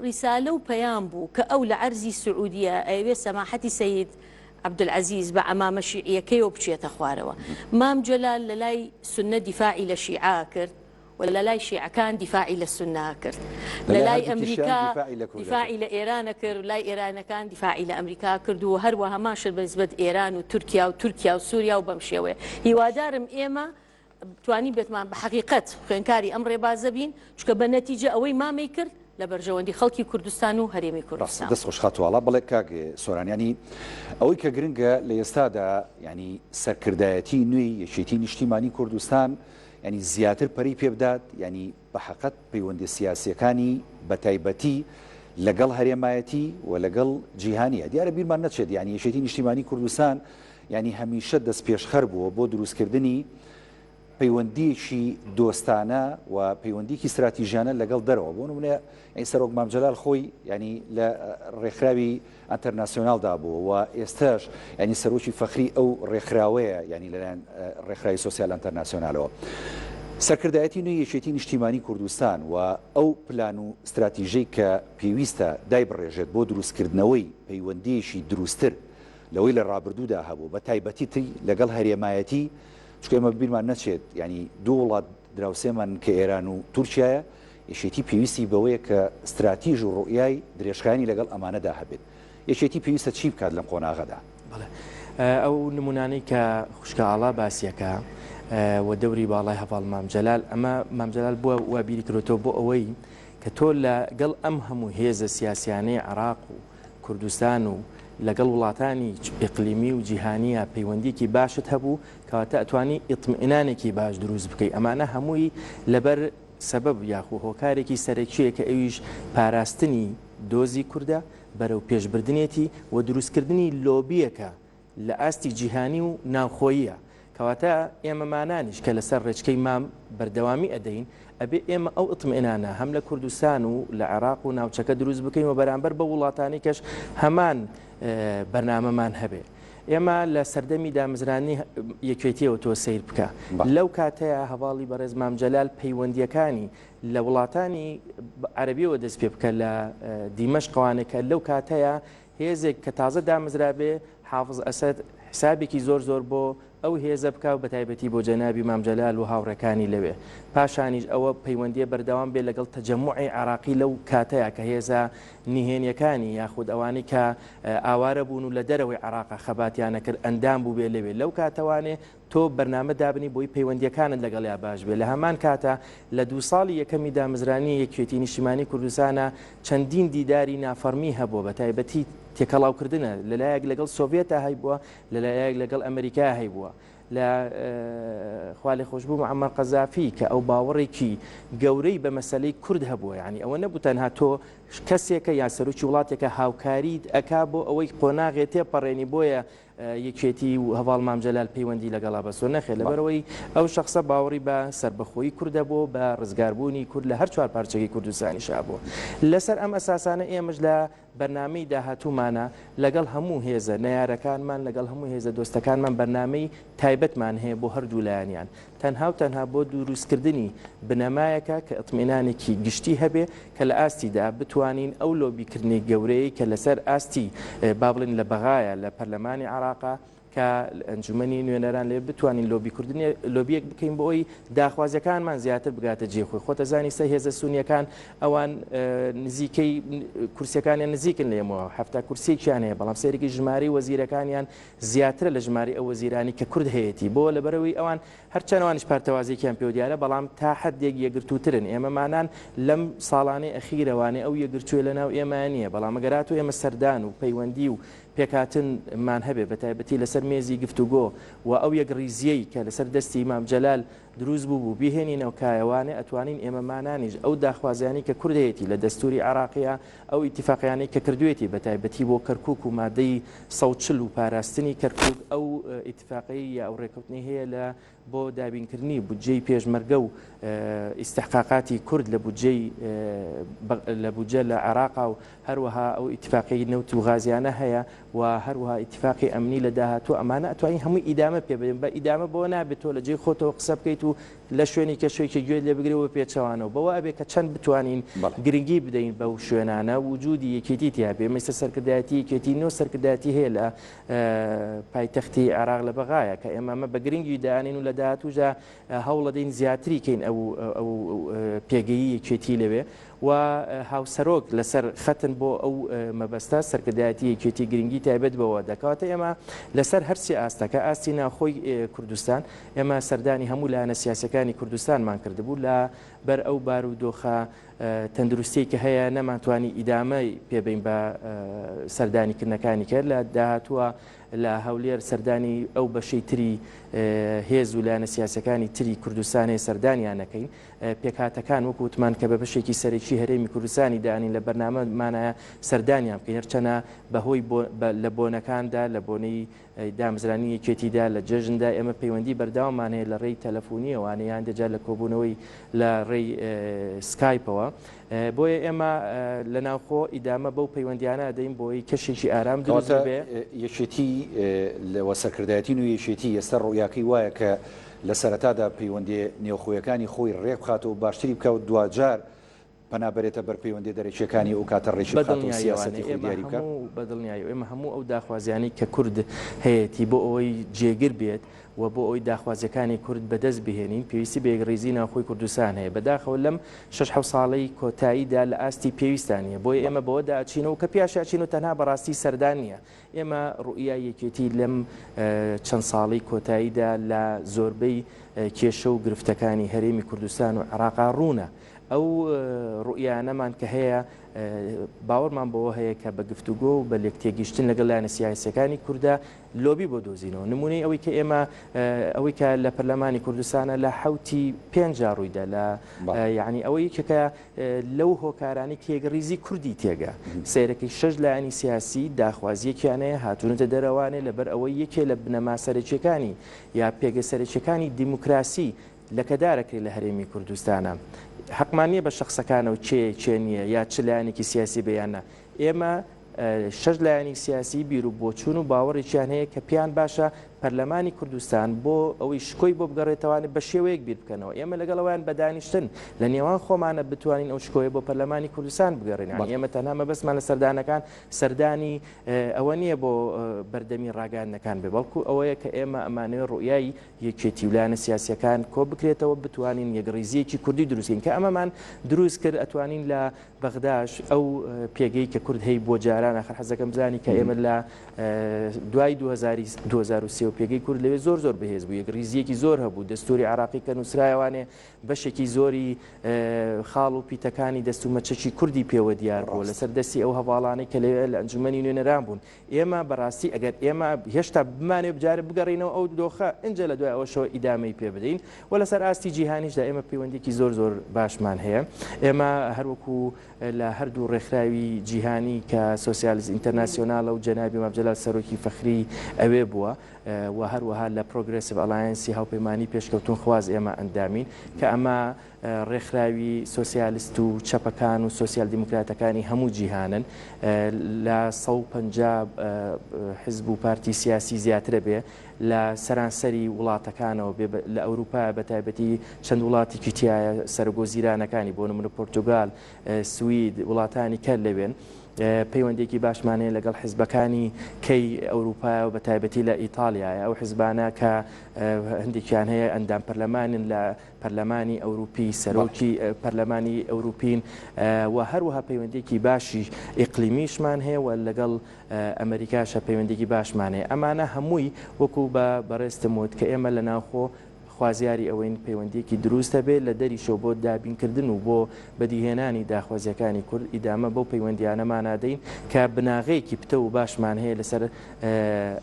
ڕیسالە و پەیام بوو کە ئەو لە عەرزی سعودیە ئەوێ سەماحەتی سەید عەبدولعەزیز بە ئەمامە شیعیەکەیەوە بچێتە خوارەوە. مامجلال لە لای سونە دیفاعی لە شیعە کرد و لە لای شیعەکان دیفاعی لە سونە کرد، لە لای ئەمریکا دیفاعی لە ئێرانە کرد، لای ئێرانەکان دیفاعی لە ئەمریکا کرد و هەروە هەماشر بەنسبەت ئێران و تورکیا و سووریا و بەم شێوەیە. هیوادارم ئێمە توانی بێتمان بە حەقیقەت خوێنکاری ئەم ڕێبازە بین، چکە بە نەتیجە ئەوەی مامی کرد لە بەرژەوەندی خەڵکی کوردستان و هەرێمی کوردستان. دەست خۆش خاتوواڵە بڵێ کاک سۆران، ینی ئەوەی کە گرنگە لە ئێستادا ینی سەرکردایەتی نوێی یەکێتی نیشتیمانی کوردستان ینی زیاتر پەری پێ بدات، ینی بە حەقەت پەیوەندی سیاسیەکانی بە تایبەتی لەگەڵ هەرێمایەتی و لەگەڵ جیهانیە. دیارە بیرمان نەچێت ینی یەکێتی نیشتیمانی کوردستان ینی هەمیشە دەست پێشخەر بووە بۆ دروستکردنی پەیوەندیەکی دۆستانە و پەیوەندیکی استراتیژیانە لەگەڵ دەرەوە. بۆ نمونە سەرۆک مامجلال خۆی ینی لە ڕێکخراوی ئەنتەرناسیۆنالدا بووە و ئێستاش ینی سەرۆکی فەخری ئەو ڕێکخراوەیە ینی لەلایەن ڕێکخراوی سۆسیال ئەنتەرناسیۆنالەوە. سەرکردایەتی نوێی یەکێتی نیشتیمانی کوردستان و ئەو پلان و استراتیژەی کە پێویستە دای بڕێژێت بۆ دروستکردنەوەی پەیوەندیەکی دروستتر لەوەی لە ڕابردوودا هەبوو بە تایبەتی تری لەگەڵ هەرێمایەتی، چکە ئێمە بیرمان نەچێت ینی دوو وڵات دراوسێمان کە ئێران و تورکیایە یەکێتی پێویستی بەوەیە کە استراتیژ و ڕوئیای درێژخایانی لەگەڵ ئەمانەدا هەبێت. یەکێتی پێویستە چی بکات لەم قۆناغەدا؟ ئەو نمونانەی کە خوشکە ئاڵا باسیەکە و دەوری باڵای هەواڵ مامجلال، ئەمە مامجلال بووە وا بیری کردێتەوە بۆ ئەوەی کە تۆ لەگەڵ ئەم هەموو هێزە سیاسیانەی عێراق و کوردستان و لەگەڵ وڵاتانی ئیقلیمی و جیهانیە پەیوەندیکی باشت هەبوو کەواتە ئەتوانی ئیطمئینانێکی باش دروست بکەی. ئەمانە هەمووی لەبەر سەبەب یاخو هۆکارێکی سەرەکیە کە ئەویش پاراستنی دۆزی کووردە بەرەو پێشبردنێتی و دروستکردنی لۆبیەکە لە ئاستی جیهانی و ناوخۆییە. کەواتە ئێمەمانانیش کە لەسەر ڕێچکەی مام بەردەوامی ئەدەین ئەبێ ئێمە ئەو ئیطمئینانە هەم لە کوردستان و لە عێراق و ناوچەکە دروست بکەین و بەرامبەر بە وڵاتانی کەش هەمان بەرنامەمان هەبێ. ئێمە لە سەردەمی دامزرانی یەکێتیەوە تۆ سیر بکە لەو کاتەیە هەواڵی بەڕێز مامجلال پەیوەندیەکانی لە وڵاتانی عەرەبیەوە دەست پێ بکە لە دیمەشقەوانێکە لەو کاتەیە هێزێک کە تازە دامزرابێ حافظ ئەسەد حسابێکی زۆر بۆ ئەو هێزە بکە و بە تایبەتی بۆ جەنابی مامجلال و هاوڕەکانی لەوێ. پاشانیش ئەوە پەیوەندیە بەردەوام بێ لەگەڵ تەجەموعی عێراقی لەو کاتەیە کە هێزە نهێنیەکانی یاخود ئەوانەی کە ئاوارە بوون و لە دەرەوەی عێراقا خەباتیانە کرد ئەندام بوو بێ لەوێ. لەو کاتەوانێ تۆ بەرنامە دابنی بۆی پەیوەندیەکانت لەگەڵیا باش بێ. لە هەمان کاتە لە 2 ساڵی یەکەمی دامزرانی یەکێتی نیشتیمانی کوردستانە چەندین دیداری نافەرمی هەبووە بە تایبەتی تێکەڵاوکردنە لەلایەک لەگەڵ سۆڤێتە هەیبووە لەلایەک لەگەڵ ئەمریکا هەیبووە لە خوالی خۆشببوو معەمەر قەزافی کە ئەو باوەڕێکی گەورەی بە مەسەلەی کورد هەبووە. ینی ئەوە نەبوو تەنها تۆ کەسێکە یا سەرۆکی وڵاتێکە هاوکاری ئەکا بۆ ئەوەی قۆناغێ تێپەڕێنی بۆیە یەکێتی و هەواڵ مامجلال پەیوەندی لەگەڵا بەسۆ نەخێ لەبەرەوەی ئەو شخصە باوەڕی بە سربەخۆیی کوردە بوو بە ڕزگاربوونی کورد لە هەر 4 پارچەکەی کوردستانی شابووە. لەسەر ئەم ئەساسانە ئێمەش لە بەرنامەی داهاتوومانە لەگەڵ هەموو هێزە نەیارەکانمان لەگەڵ هەموو هێزە دۆستەکانمان بەرنامەی تایبەتمان هەیە بۆ هەردوو لایەنیان تەنها بۆ دروستکردنی بنەمایەکە کە ئیطمئینانێکی گشتی هەبێ کە لە ئاستیدا بتوان بتوانین ئەو لۆبیکردنی گەورەی کە لەسەر ئاستی با بڵێن لە بەغایە لە پەرلەمانی عێراقا کە ئەنجومەنی نوێنەران لێ بتوانین لۆبیەک بکەین بۆ ئەوی داخوازیەکانمان زیاتر بگاتە جێخۆی خۆتە زانی سە هێزە سونیەکان ئەوان نزیکەی کورسیەکانیان نزیکن لێمەوە هەفتا کورسێکیان هەیە بەڵام سەیرێکی ژماری وەزیرەکانیان زیاترە لە ژماری ئەو وەزیرانی کە کورد هەیەی بۆ لەبەرەوەی ئەوان هەرچەندەوانش پارتەوازیەکیان پێ دیارە بەڵام تا حدێک یەکگرتووترن ئێمەمانان لەم ساڵانەی ئەخیرەوانێ ئەو یەکگرتووە لەناو ئێمە نییە بەڵام ئەگەرات و ئێمە سەردان و پەیوەندی و پێکاتنمان هەبێ بە تایبەتی لەسەر مێزی گفتوگۆ و ئەو یەک ڕیزیەی کە لەسەر دەستی ئیمام جەلال دروست بوو بهێنینەوە کایەوانێ ئەتوانین ئێمەمانانیش ئەو داخوازیانی کە کوردەیەتی لە دەستوری عێراقیە ئەو ئیتیفاقیانەی کە کردوێتی بە تایبەتی بۆ کەرکووک و مادەی 140 و پاراستنی کەرکووک ئەو ئیتیفاقی یا ئەو ڕێکەوتنی هەیە لە بۆ دابینکردنی بودجەی پێشمەرگە و ئیستحقاقاتی کورد لە بودجە لە عێراقا و هەروەها ئەو ئیتیفاقی نەوت و غازیانە هەیە و هەروەها ئیتیفاقی ئەمنی لە داهاتوو ئەمانە ئەتوانین هەمووی ئیدامە پێ بدەین بە ئیدامە بۆ نابێت تۆ لە جێی خۆتەوە قسە بکەیت و لە شوێنی کە شوێکی گوێت لێ بگرێەوە پێچەوانەوە بەوە ئەبێ کە چەند بتوانین گرنگی بدەین بەو شوێنانە وجودی یەکێتی تیا بێ مەسە سەرکردایەتی یەکێتی نۆ سەرکردایەتی هەیە لە پایتەختی عێراق لە بەغایە کە ئێمە بە گرنگی دانین و لە داهاتوودا هەوڵەدەین زیاتری کەین ئەو پێگەیی یەکێتی لەوێ و هاوسەرۆک لەسەر خەتن بۆ ئەو مەبەستە سەرکردایەتی یەکێتی گرنگی تایبەت بەوە دەکاتە ئێمە لەسەر هەرچی ئاستەکە ئاستی ناوخۆی کوردستان ئێمە سەردانی هەموو لایەنە سیاسەکانی کوردستانمان کردبوو لە بەر ئەو بارودۆخە تەندروستی کە هەیە نەماتوانی ئیدامەی پێبین بە سەردانیکردنەکانی کرد لە داهاتووە لە هەولێر سەردانی ئەو بەشەی تری هێز و لایەنە سیاسەکانی تری کوردستانی سەردانیانەکەین پێکهاتەکان وەکوتمان کە بە بەشێکی سەرەکی هەرێمی کوردستانی دانین لە بەرنامەمانە سەردانیان بکەین هەرچەنە بەهۆی لە بۆنەکاندا لە بۆنەی دامزرانی یەکێتیدا لە جەژندا ئێمە پەیوەندی بەرداوامان هەیە لە ڕێی تەلەفۆنیەوانە یان دەجا لە کۆبوونەوەی لە ڕێی سکایپەوە بۆیە ئێمە لە ناوخۆ ئیدامە بەو پەیوەندیانە دەین بۆی کەشێکی ئارام دروست بێ یەکێتی لەوە سەرکردایەتی و یەکێتی ئێستا ڕوویاکەی وایە کە لە سەرەتادا پەیوەندی نێوخۆیەکانی خۆی ڕێک بخاتەوە باشتری بکەوت دوجار پەنابەرێتە بەر پەیوەندی دەرەکیەکانی ئەو کاتە ڕێژی بخاتەوە سیاسەتی خۆی دیاری بکات بەدڵنیایی ئێمە هەموو ئەو داخوازیانی کە کورد هەیەی بۆ ئەوەی جێگر بێت و بۆ ئەوی داخوازیەکانی کورد بەدەست بهێنین پێویستی بێگڕێزی ناوخۆی کوردستان هەیە بەداخەوە لەم 6 ساڵەی کۆتاییدا لە ئاستی پێویستانیە بۆی ئێمە بەوە داچینەوە کە پیاشاچین و تەنها بەڕاستی سەردان نییە ئێمە ڕوئیای یەکێتی لەم چەند ساڵی کۆتاییدا لە زۆربەی کێشە و گرفتەکانی هەرێمی کوردستان و عێراقا ڕوونە ئەو ڕوئیانەمان کە هەیە باوەڕمان بەوە هەیە کە بە گفتوگۆ و بە لێکتێگەیشتن لەگەڵ لایەنە سیاسیەکانی کووردا لۆبی بۆ دۆزینەوە نمونەی ئەوەی کە ئێمە ئەوەی کە لە پەرلەمانی کوردستانە لە حوتی 5 ڕوویدا لە یعنی ئەوەی کە لەو هۆکارانی کێگەڕیزی کوردی تێگا سیرەکەی 6 لایەنی سیاسی داخوازیەکیانەیە هاتوونەتە دەرەوانێ لەبەر ئەوەی یەکێ لە بنەما سەرەکیەکانی یا پێگە سەرەکیەکانی دیموکراسی لەکەدارەکەی لە هەرێمی کوردستانە حقمانیە بە شخصەکانەوە چێ نییە یا چ لایەنێکی سیاسی بەیانە ئێمە 6 لایەنی سیاسی بیر و بۆچوون و باوەڕێکیان هەیە کە پیان باشە پەرلەمانی کوردستان بۆ ئەوەی شکۆی بۆ بگەڕێتەوانێت بە شێوەیەک بیر بکەنەوە ئێمە لەگەڵەوەیان بەدانیشتن لە نێوان خۆمانە بتوانین ئەو شکۆیە بۆ پەرلەمانی کوردستان بگەڕێن ئێمە تەنها مەبەستمان لە سەردانەکان سەردانی ئەوە نییە بۆ بەردەمی ڕاگەاندنەکان بێ بەڵکو ئەوەیە کە ئێمە ئەمانەوە ڕوئیایی یەکێتی و لایەنە سیاسیەکان کۆ بکرێتەوە بتوانین یەکڕیزیەکی کوردی دروستکەین کە ئەمەمان دروست کرد ئەتوانین لە بەغداش ئەو پێگەی کە کورد هەیە بۆ جاران ئاخر حەزەکەم بزانی کە ئێمە لە دوای 2023 پێگەی کورد لەوێ زۆر بەهێز بوو یەکڕیزیەکی زۆر هەبوو دەستوری عێراقی کە نووسرایەوانێ بەشێکی زۆری خاڵ و پیتەکانی دەست و مەچەکی کوردی پێوە دیار بوو لەسەر دەستی ئەو هەواڵانەی کە لەوێ لە ئەنجومەنی نوێنەران بوون ئێمە بەڕاستی ئەگەر ئێمە هێشتا بمانێ بجارە بگەڕینەوە ئەو دۆخە ئەنجە لە دوای ئەوەشەوە ئیدامەی پێ بدەین و لەسەر ئاستی جیهانیشدا ئێمە پەیوەندێکی زۆر باشمان هەیە ئێمە هەروەکو لە هەردوو ڕێکخراوی جیهانی کە سۆسیالیزم ئینتەرناسیۆناڵە و جەنابی مەبجەلال سەرۆکی فەخری ئەوێ بووە و هەروەها لە پرۆگرسیڤ ئەلایەنسی هاوپەیمانی پێشکەوتون خواز ئێمە ئەندامین کە ئەمە ڕێکخراوی سۆسیالیست و چەپەکان و سۆسیال دیموکراتەکانی هەموو جیهانن لە 150 حزب و پارتی سیاسی زیاترە بێ لە سەرانسەری وڵاتەکانەوە لە ئەوروپا بە تایبەتی چەند وڵاتێکی تایە سەرگۆزیرانەکانی بۆ نمونە پۆرتوگال، سوید، وڵاتانی کەر لەوێن پەیوەندێکی باشمانەیە لەگەڵ حیزبەکانی کەی ئەوروپا و بە تایبەتی لە ئیتالیایە ئەو حیزبانە کە هەندێکیان هەیە ئەندام پەرلەمانن لە پەرلەمانی ئەوروپی سەرۆکی پەرلەمانی ئەوروپین و هەروەها پەیوەندێکی باشی ئیقلیمیشمان هەیە و لەگەڵ ئەمریکاشە پەیوەندێکی باشمانەیە ئەمانە هەمووی وەکو بە بەڕێستم وت کە ئێمە لە ناوخۆ خوازیاری ئەوەین پەیوەندیەکی دروستە بێت لە دەریشەوە بۆ دابینکردن و بۆ بەدیهێنانی داخوازیەکانی کورد ئیدامە بەو پەیوەندیانەمانادەین کە بناغەیەکی پتە و باشمان هەیە لەسەر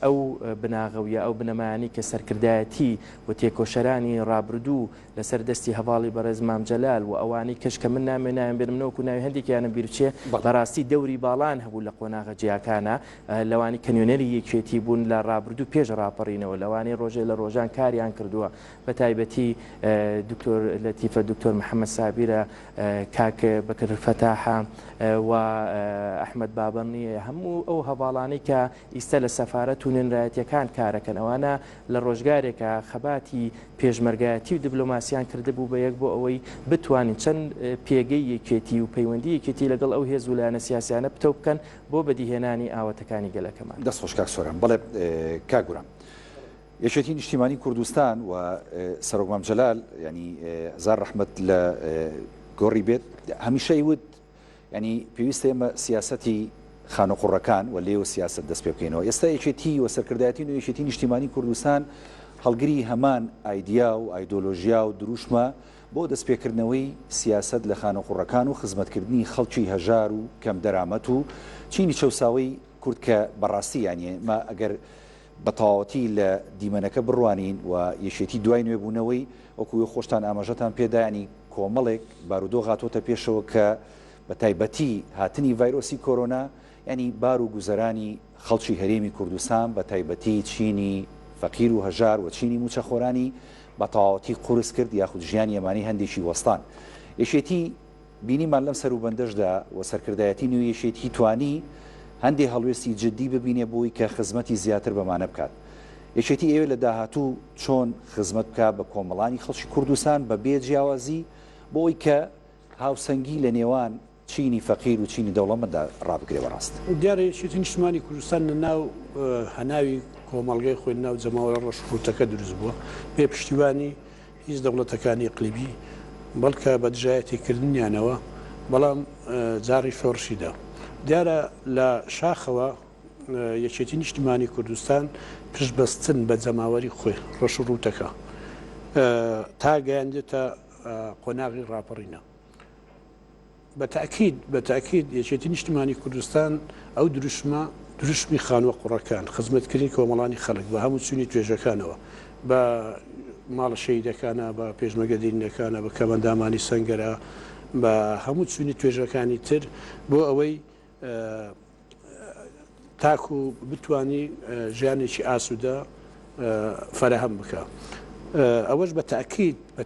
ئەو بناغەویە ئەو بنەمایانی کە سەرکردایەتی و تێکۆشەرانی ڕابردوو لەسەر دەستی هەواڵی بەڕێز مام جەلال و ئەوانەی کەش کە من نامێنایان بێنم نەوەکو ناوی هەندێکیانم بیرچێ بەڕاستی دەوری باڵان هەبوو لە قۆناغە جیاکانە لەوانی کەنیۆنەری یەکێتی بوون لە ڕابردوو پێش ڕاپەڕینەوە لەوانی ڕۆژێ لە ڕۆژان کاریان کردووە بە تایبەتی دکتۆر لەتیفە دکتۆر محەممەد سابیرە کاک بەکر فەتاحە و ئەحمەد بابەنیە هەموو ئەو هەواڵانەی کە ئیستا لە سەفارەت و نوێنرایەتیەکان کارەکەن ئەوانە لە ڕۆژگارێکە خەباتی پێشمەرگایەتی و دیبلۆماسیان کردبوو بە یەک بۆ ئەوەی بتوانین چەند پێگەی یەکێتی و پەیوەندی یەکێتی لەگەڵ ئەو هێز و لایەنە سیاسیانە پتە بکەن بۆ بەدیهێنانی ئاوەتەکانی گەلەکەمان. دەست خۆش کاک سۆران. بەڵێ کاگورم یەکێتی نیشتیمانی کوردستان و سەرۆک مام جەلال ینی هەزار ڕەحمەت لە گۆڕی بێت هەمیشەی وت ینی پێویستە ئێمە سیاسەتی خانۆقوڕەکان و لێو سیاست دەست پێ بکەینەوە. ئێستا یەکێتی و سەرکردایەتی و یەکێتی نیشتیمانی کوردستان هەڵگری هەمان ئایدیا و ئایدۆلۆژیا و دروشمە بۆ دەستپێکردنەوەی سیاست لە خانۆقوڕەکان و خزمەتکردنی خەڵکی هەژار و کەم دەرامەت و چینی چەساوی کورد کە بەڕاستی یانیە ما ئەگەر بە تەواوەتی لە دیمەنەکە بڕوانین و یەکێتی دوای نوێبوونەوەی وەکو خۆشتان ئاماژەتان پێدایانی کۆمەڵێک بارودۆ هاتۆتە پێشەوە کە بە تایبەتی هاتنی ڤایرۆسی کۆرۆنا ینی بار و گوزەرانی خەڵکی هەرێمی کوردستان بە تایبەتی چینی فەقیر و هەژار و چینی موچەخۆرانی بە تەواوەتی قورس کرد یاخود ژیانی ئەمانی هەندێکی وەستان. یەکێتی بینیمان لەم سەروبەندەشدا و سەرکردایەتی نوێ یەکێتی توانی هەندێک هەڵوێستی جددی ببینێ بۆی کە خزمەتی زیاتر بەمانە بکات. یەکێتی ئێوە لە داهاتوو چۆن خزمەت بکە بە کۆمەڵانی خەڵکی کوردستان بە بێ جیاوازی بۆی کە هاوسەنگی لە نێوان چینی فەقیر و چینی دەوڵەمەنددا ڕابگرێ بەڕاست. دیارە یەکێتی نیشتیمانی کوردستان لە ناو هەناوی کۆمەڵگەی خۆی ناو جەماوە ڕەشقوتەکە دروست بووە بێ پشتیوانی هیچ دەوڵەتەکانی قلیبی بەڵکە بە دژایەتیکردنیانەوە بەڵام جاری شۆڕشیدا. دیارە لە شاخەوە یەکێتی نیشتیمانی کوردستان پشتبەستن بە جەماوەری خۆی ڕەشڕوتەکە تا گەیاندێتە قۆناغی ڕاپەڕینە. بەتاکید یەکێتی نیشتیمانی کوردستان ئەو دروشمی خانوە قوڕەکان خزمەتکردنی کۆمەڵانی خەڵک بە هەموو چوونی توێژەکانەوە بە ماڵە شەهیدەکانە بە پێشمەگەدینەکانە بە کەمەندامانی سەنگەرە بە هەموو چوونی توێژەکانی تر بۆ ئەوەی تاکو بتانی ژیانێکی ئاسوودە فەرەهەم بکە. ئەوەش بە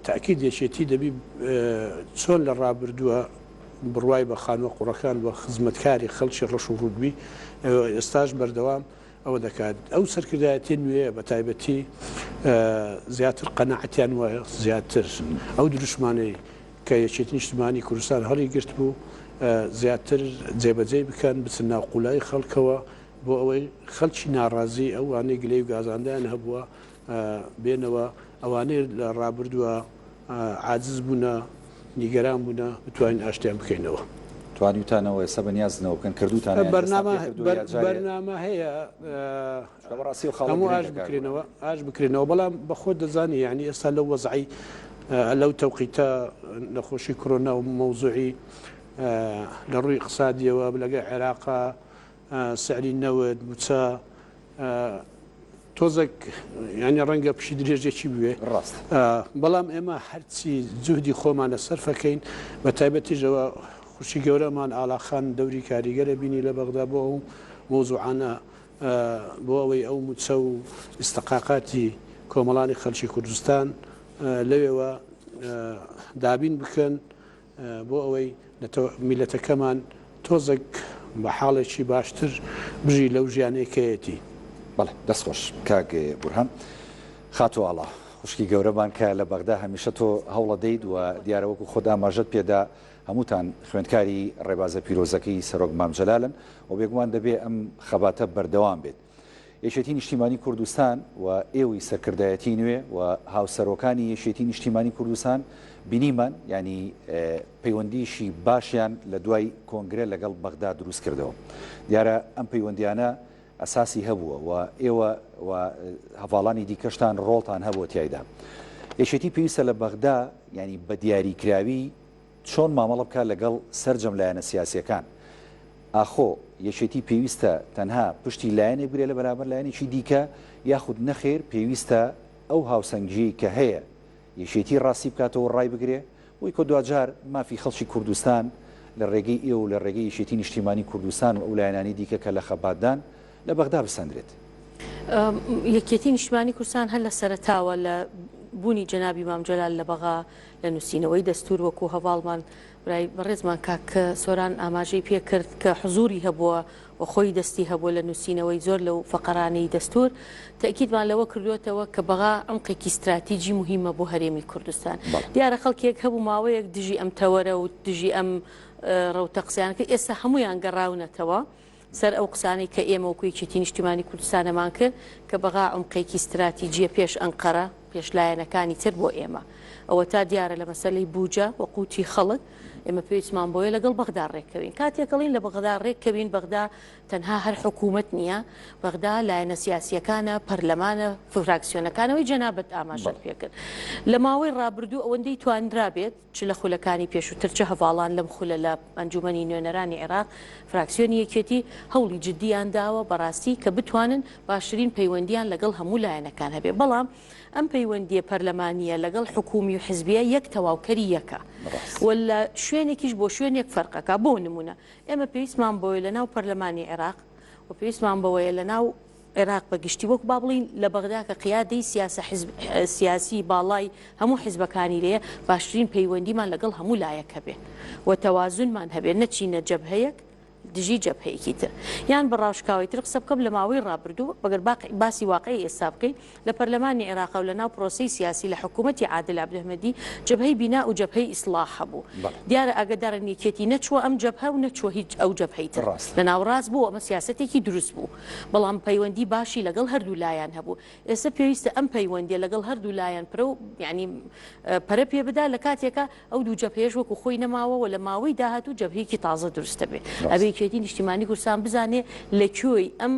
تاکید یەکێتی دەبی چۆن لە ڕابردووە بڕوای بە خانوە قوڕەکان بە خزمەتکاری خەڵکی ڕەش و ڕوودبی ئێستاش بەردەوام ئەوە دەکات. ئەو سەرکردایەتی نوێ بە تایبەتی زیاتر قەناعەتیان وایە زیاتر ئەو دروشمانەی کە یەکێتی نیشتیمانی کوردستان هەڵی گرت بوو زیاتر جێبەجێ بکەن بچن ناو قوڵای خەڵکەوە بۆ ئەوەی خەڵکی ناڕازی ئەوانەی گلەی و گازاندیان هەبووە بێنەوە ئەوانەی لە ڕابردووە عاجز بوونە نیگەران بوونە بتوانین ئاشتیان بکەینەوە. توانیتانەوە ئێستا بەنیازنەوە بکەن کردوتان بەرنامە هەیە هەموو ئاش بکرێنەوە بەڵام بەخۆ دەزانی یعنی ئێستا لەو وەزعی لەو تەوقیتە نەخۆشی کۆرۆنا و مەوزوعی لە ڕووی اقتصادیەوە لەگە عێراقا سعری نەوت موچە تۆزێک ینی ڕەنگە پشی درێژێکی بوێ ڕاست بەڵام ئێمە هەرچی جوهدی خۆمانە سەرفەکەین بە تایبەتیژەوە خوشی گەورەمان ئاڵاخان دەوری کاریگەرە بینی لە بەغدا بۆ ئەو مۆزوعانە بۆ ئەوەی ئەو موچە و ئستەقاقاتی کۆمەڵانی خەڵکی کوردستان لەوێەوە دابین بکەن بۆ ئەوەی میلەتەکەمان تۆزێک بە حاڵێکی باشتر بژی لەو ژیانێکەتی. بەڵێ دەستخۆش کاک بورهان خاتۆ ئاڵا خوشکی گەورەمان کە لە بەغدا هەمیشە تۆ هەوڵە دەیت و دیارەوەکو خۆدا ماژەت پێدا هەمووتان خوێندکاری ڕێبازە پیرۆزەکەی سەرۆک مامجەلالن و بێگومان دەبێ ئەم خەباتە بەردەوام بێت. یەکێتی نیشتیمانی کوردستان و ئێوەی سەرکردایەتی نوێ و هاوسەرۆکانی یەکێتی نیشتیمانی کوردستان بینیمان ینی پەیوەندیشی باشیان لە دوای کۆنگرە لەگەڵ بەغدا دروست کردەوە. دیارە ئەم پەیوەندیانە ئەساسی هەبووە و ئێوە هەواڵانی دیکەشتان ڕۆڵتان هەبووە تایدا. یەکێتی پێویستە لە بەغدا ینی بە دیاریکراوی چۆن مامەڵە بکە لەگەڵ سەرجەم لایەنە سیاسیەکان. ئاخۆ یەکێتی پێویستە تەنها پشتی لایەنێک بگرێت لە بەرامبەر لایەنێکی دیکە یاخود نەخێر پێویستە ئەو هاوسەنگی کە هەیە یەکێتی ڕاستی بکاتەوە ڕای بگرێ وی کۆ دوجار مافی خەڵکی کوردستان لە ڕێگەی ئێوە و لە ڕێگەی یەکێتی نیشتیمانی کوردستان و ئەو لایەنانی دیکە کە لە خەباتدان لە بەغدا بسەندرێت. یەکێتی نیشتیمانی کوردستان هەر لە سەرەتاوە لە بوونی جەنابی مامجەلال لە بەغا لە نووسینەوەی دەستور وەکو هەواڵمان بەڕێزمان کاکە سۆران ئاماژەی پێکرد کە حزوری هەبووە و خۆی دەستی هەبووە لە نووسینەوەی زۆر لەو فەقەرانەی دەستور تاکیدمان لەوە کردوێتەوە کە بەغا عمقێکی استراتیجی مهمە بۆ هەرێمی کوردستان. دیارە خەڵکێک هەبوو ماوەیەک دژی ئەم تەوەرە و دژی ئەم ڕەوتە قسەیانکە ئێستا هەمویان گەڕاونەتەوە سەر ئەو قسانەی کە ئێمە وەکو یەکێتی نیشتیمانی کوردستانەمان کرد کە بەغا عمقێکی استراتیجیە پێش ئەنقەرە پێش لایەنەکانی تر بۆ ئێمە. ئەوە تا دیارە لە مەسەلەی بوجە و قوتی خەڵک ئێمە پێویستمان بۆیە لەگەڵ بەغدا ڕێککەوین. کاتێکەڵین لە بەغدا ڕێککەوین بەغدا تەنها هەر حکوومەت نییە، بەغدا لایەنە سیاسیەکانە، پەرلەمانە، فراکسیۆنەکانەوەی جەنابەت ئاماژەت پێکرد. لە ماوەی ڕابردوو ئەوەندەی توانرا بێت چ لە خولەکانی پێشووتر چه هەواڵان لەم خولە لە ئەنجومەنی نوێنەرانی عێراق فراکسیۆنی یەکێتی هەوڵی جددیان داوە بەڕاستی کە بتوانن باشترین پەیوەندیان لەگەڵ هەموو لایەنەکان هەبێ. بەڵام ئەم پەیوەندیە پەرلەمانیە لەگەڵ حکومی و حزبیە یەک تەواوکەری یەکە ولا شوێنێکیش بۆ شوێنێک فەرقەکە. بۆ نمونە ئێمە پێویستمان بۆیە لە ناو پەرلەمانی عێراق و پێویستمان بەوەیە لە ناو عێراق بەگشتی وەک با بڵین لە بەغدا کە قیادەی سیاسی باڵای هەموو حیزبەکانی لێە باشترین پەیوەندیمان لەگەڵ هەموو لایەکە بێ و تەوازونمان هەبێ نەچینە جەبهەیەک دژی جەبهەیەکی تر یان بەڕاوشکاوی تر قسە بکەم لە ماوەی ڕابردوو بەگەر باسی واقعی ئێستا بکەین لە پەرلەمانی عێراق و لە ناو پرۆسەی سیاسی لە حکوومەتی عادل عەبدولحەمیدی جەبهەی بینا و جەبهەی ئیسلاح هەبوو. دیارە ئاگادارن یەکێتی نەچووە ئەم جەبهە و نەچووە هیچ ئەو جەبهەی تر لە ناوڕاست بوو ئەمە سیاسەتێکی دروست بوو بەڵام پەیوەندی باشی لەگەڵ هەردوو لایەن هەبوو. ئێستا پێویستە ئەم پەیوەندیە لەگەڵ هەردوو لایەن پرە و یعنی پەرە پێ بدا لە کاتێکە ئەو دوو جەبهەیەش وەکو خۆی نەماوە و لە ماوەی داهاتوو جەبهەیەکی تازە دروستە بێت. ئەبێ یەکێتی نیشتیمانی کوردستان بزانێ لەکوێی ئەم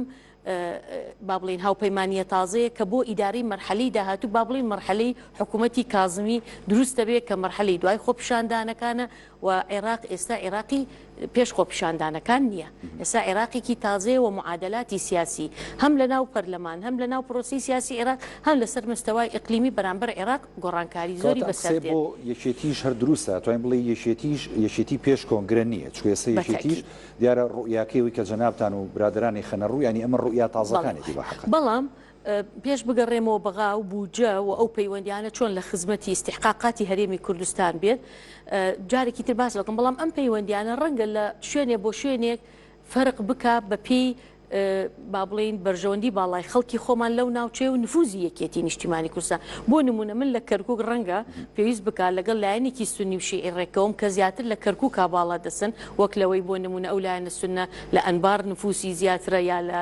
با بڵین هاوپەیمانیە تازەیە کە بۆ ئیداری مەرحەلەی داهاتوو با بڵین مەرحەلەی حکوومەتی کازمی دروستە بێت کە مەرحەلەی دوای خۆپیشاندانەکانە و عێراق ئێستا عێراقی پێش خۆپیشاندانەکان نییە. ئێستا عێراقێکی تازەیە و معادلاتی سیاسی هەم لە ناو پەرلەمان هەم لە ناو پرۆسی سیاسی عێراق هەم لەسەر مستەوای ئیقلیمی بەرامبەر عێراق گۆڕانکاری زۆری بەسەر دێت. بۆ یەکێتیش هەر دروستە توانین بڵێ یەکێتی پێش کۆنگرە نییە چکە ئێستا یەکێتیش دیارە ڕوئیاکەیەوەی کە جەنابتان و برادرانی خەنە ڕوو ینی ئەمە ڕوئیا تازەکانێتی بەحەق. بەڵام پێش بگەڕێمەوە بەغا و بوجە و ئەو پەیوەندیانە چۆن لە خزمەتی استحقاقاتی هەرێمی کوردستان بێت جارێکی تر باس دەکەم. بەڵام ئەم پەیوەندیانە ڕەنگە لە شوێنێ بۆ شوێنێک فەرق بکە بە پێی با بڵین بەرژەوەندی باڵای خەڵکی خۆمان لەو ناوچێ و نفوزی یەکێتی نیشتیمانی کوردستان. بۆ نمونە من لە کەرکووک ڕەنگە پێویست بکە لەگەڵ لایەنێکی سونی و شیعی ڕێکەوەم کە زیاتر لە کەرکووکا باڵا دەسن وەک لەوەی بۆ نمونە ئەو لایەنە سونە لە ئەنبار نفوسی زیاترە یا لە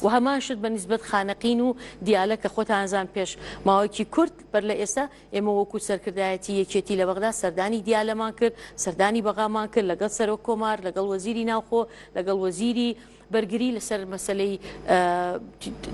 و هەمان شت بە نیسبەت خانەقین و دیالە کە خۆتانزان پێش ماوەیەکی کورد بەر لە ئێستا ئێمە وەکو سەرکردایەتی یەکێتی لە بەغدا سەردانی دیالەمان کرد سەردانی بەغامان کرد لەگەڵ سەرۆک کۆمار لەگەڵ وەزیری ناوخۆ لەگەڵ وەزیری بەرگری لەسەر مەسلەی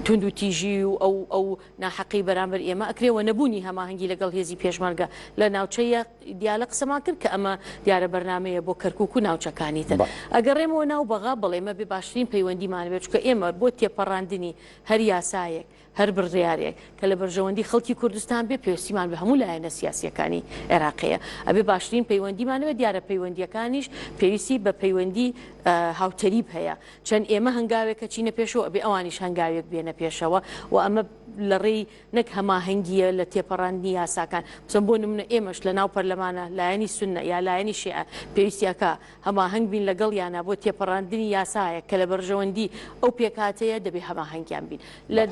تونند و تیژی و ئەو ناحەقی بەرامبەر ئێمە ئەکرێەوە نەبوونی هەماهەنگی لەگەڵ هێزی پێشمەرگە لە ناوچەیە دیالە قسەمان کرد کە ئەمە دیارە بەرنمەیە بۆ کەرکووک و ناوچەکانی تر ئەگەڕێمەوە ناو بەغا بڵێمە بێ باشترین پەیوەندیمان بێت چکە ئێمە بۆ تێپەڕاندنی هەر یاسایەک هەر بڕیارێک کە لە بەرژەوەندی خەڵکی کوردستان بێ پێویستیمان بە هەموو لایەنە سیاسیەکانی عێراقیە ئەبێ باشترین پەیوەندیمانەوە دیارە پەیوەندیەکانیش پێویستی بە پەیوەندی هاوتەریب هەیە چەند ئێمە هەنگاوێکە چینە پێشەوە ئەبێ ئەوانیش هەنگاوێک بێنە پێشەوە و ئەمە لە ڕێی نەک هەماهەنگیە لە تێپەڕاندنی یاساکان چەند بۆ نمونە ئێمەش لە ناو پەرلەمانە لایەنی سونە یا لایەنی شیعە پێویستیەکە هەماهەنگ بین لەگەڵ یانە بۆ تێپەڕاندنی یاسایە کە لە بەرژەوەندی ئەو پێکاتەیە دەبێ هەماهەنگیان بین لە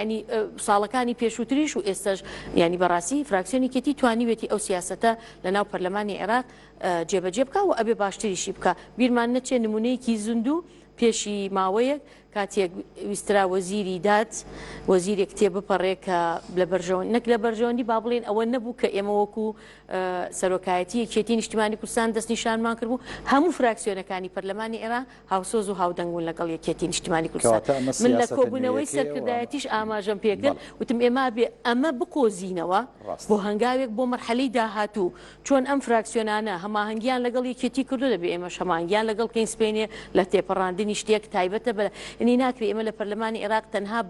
ینی ساڵەکانی پێشووتریش و ئێستاش ینی بەڕاستی فراکسیۆنی یەکێتی توانیوێتی ئەو سیاسەتە لە ناو پەرلەمانی عێراق جێبەجێ بکە و ئەبێ باشتریشی بکە بیرمان نەچێ نمونەیەکی زیندوو پێشی ماوەیەک کاتێک ویسترا وەزیری داد وەزیرێک تێ بپەڕێ کە لە بەرژەوەند نەک لە بەرژەوەندی با بڵێن ئەوە نەبوو کە ئێمە وەکو سەرۆکایەتی یەکێتی نیشتیمانی کوردستان دەست نیشانمان کردبوو هەموو فراکسیۆنەکانی پەرلەمانی ئێران هاوسۆز و هاودەنگون لەگەڵ یەکێتی نیشتیمانی کوردستان من لە کۆبوونەوەی سەرکردایەتیش ئاماژەم پێکرد وتم ئێمە بێ ئەمە بقۆزینەوە بۆ هەنگاوێک بۆ مەرحەلەی داهاتوو چۆن ئەم فراکسیۆنانە هەماهەنگیان لەگەڵ یەکێتی کردو دەبێ ئێمەش هەماهەنگیان لەگەڵ کەین سپێنێ لە تێپەڕاندنی شتێک تایبەتە بە ئەنی ناکرێ ئێمە لە پەرلەمانی عێراق تەنها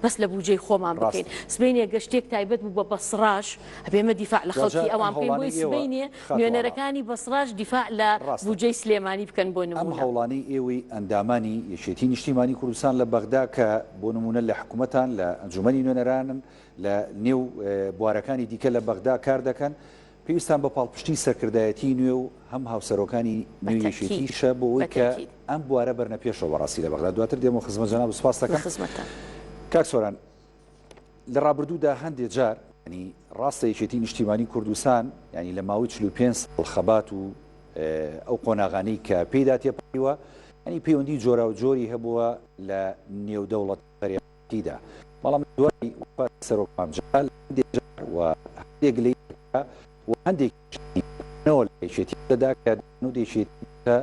بەس لە بوجەی خۆمان بکەین سبەینێ گەشتێک تایبەت بوو بە بەسڕاش ئەبێ ئێمە دیفاع لە خەڵکی ئەوان بکەین بۆی سبەینێ نوێنەرەکانی بەسڕاش دیفاع لە بوجەی سلێمانی بکەن بۆ نمونە ئەم هەوڵانەی ئێوەی ئەندامانی یەکێتی نیشتیمانی کوردستان لە بەغدا کە بۆ نمونە لە حکوومەتان لە ئەنجومەنی نوێنەرانن لە نێو بوارەکانی دیکە لە بەغدا کار دەکەن پێویستان بە پاڵپشتی سەرکردایەتی نوێ و هەم هاوسەرۆکانی نوێ یەکێتیشە بۆ ئەوەی کە ئەم بوارە بەرنە پێشەوە بەڕاستی لە بەغدا دواتر دێمە خزمەت جەناب سوپاس دەکەم کاک سۆران لە ڕابردوودا هەندێک جار ینی ڕاستە یەکێتی نیشتیمانی کوردستان ینی لە ماوەی 45 ساڵ خەبات و ئەو قۆناغانەی کە پێیدا تێپەڕیوە ینی پەیوەندی جۆرا و جۆری هەبووە لە نێودەوڵەت بەڕێوەبردنیدا بەڵام دوای وفات سەرۆکمان جەمال هەندێک جار و هەندێک لێ و هەندێک نەوە لە یەکێتی دەدا کە و یەکێتیە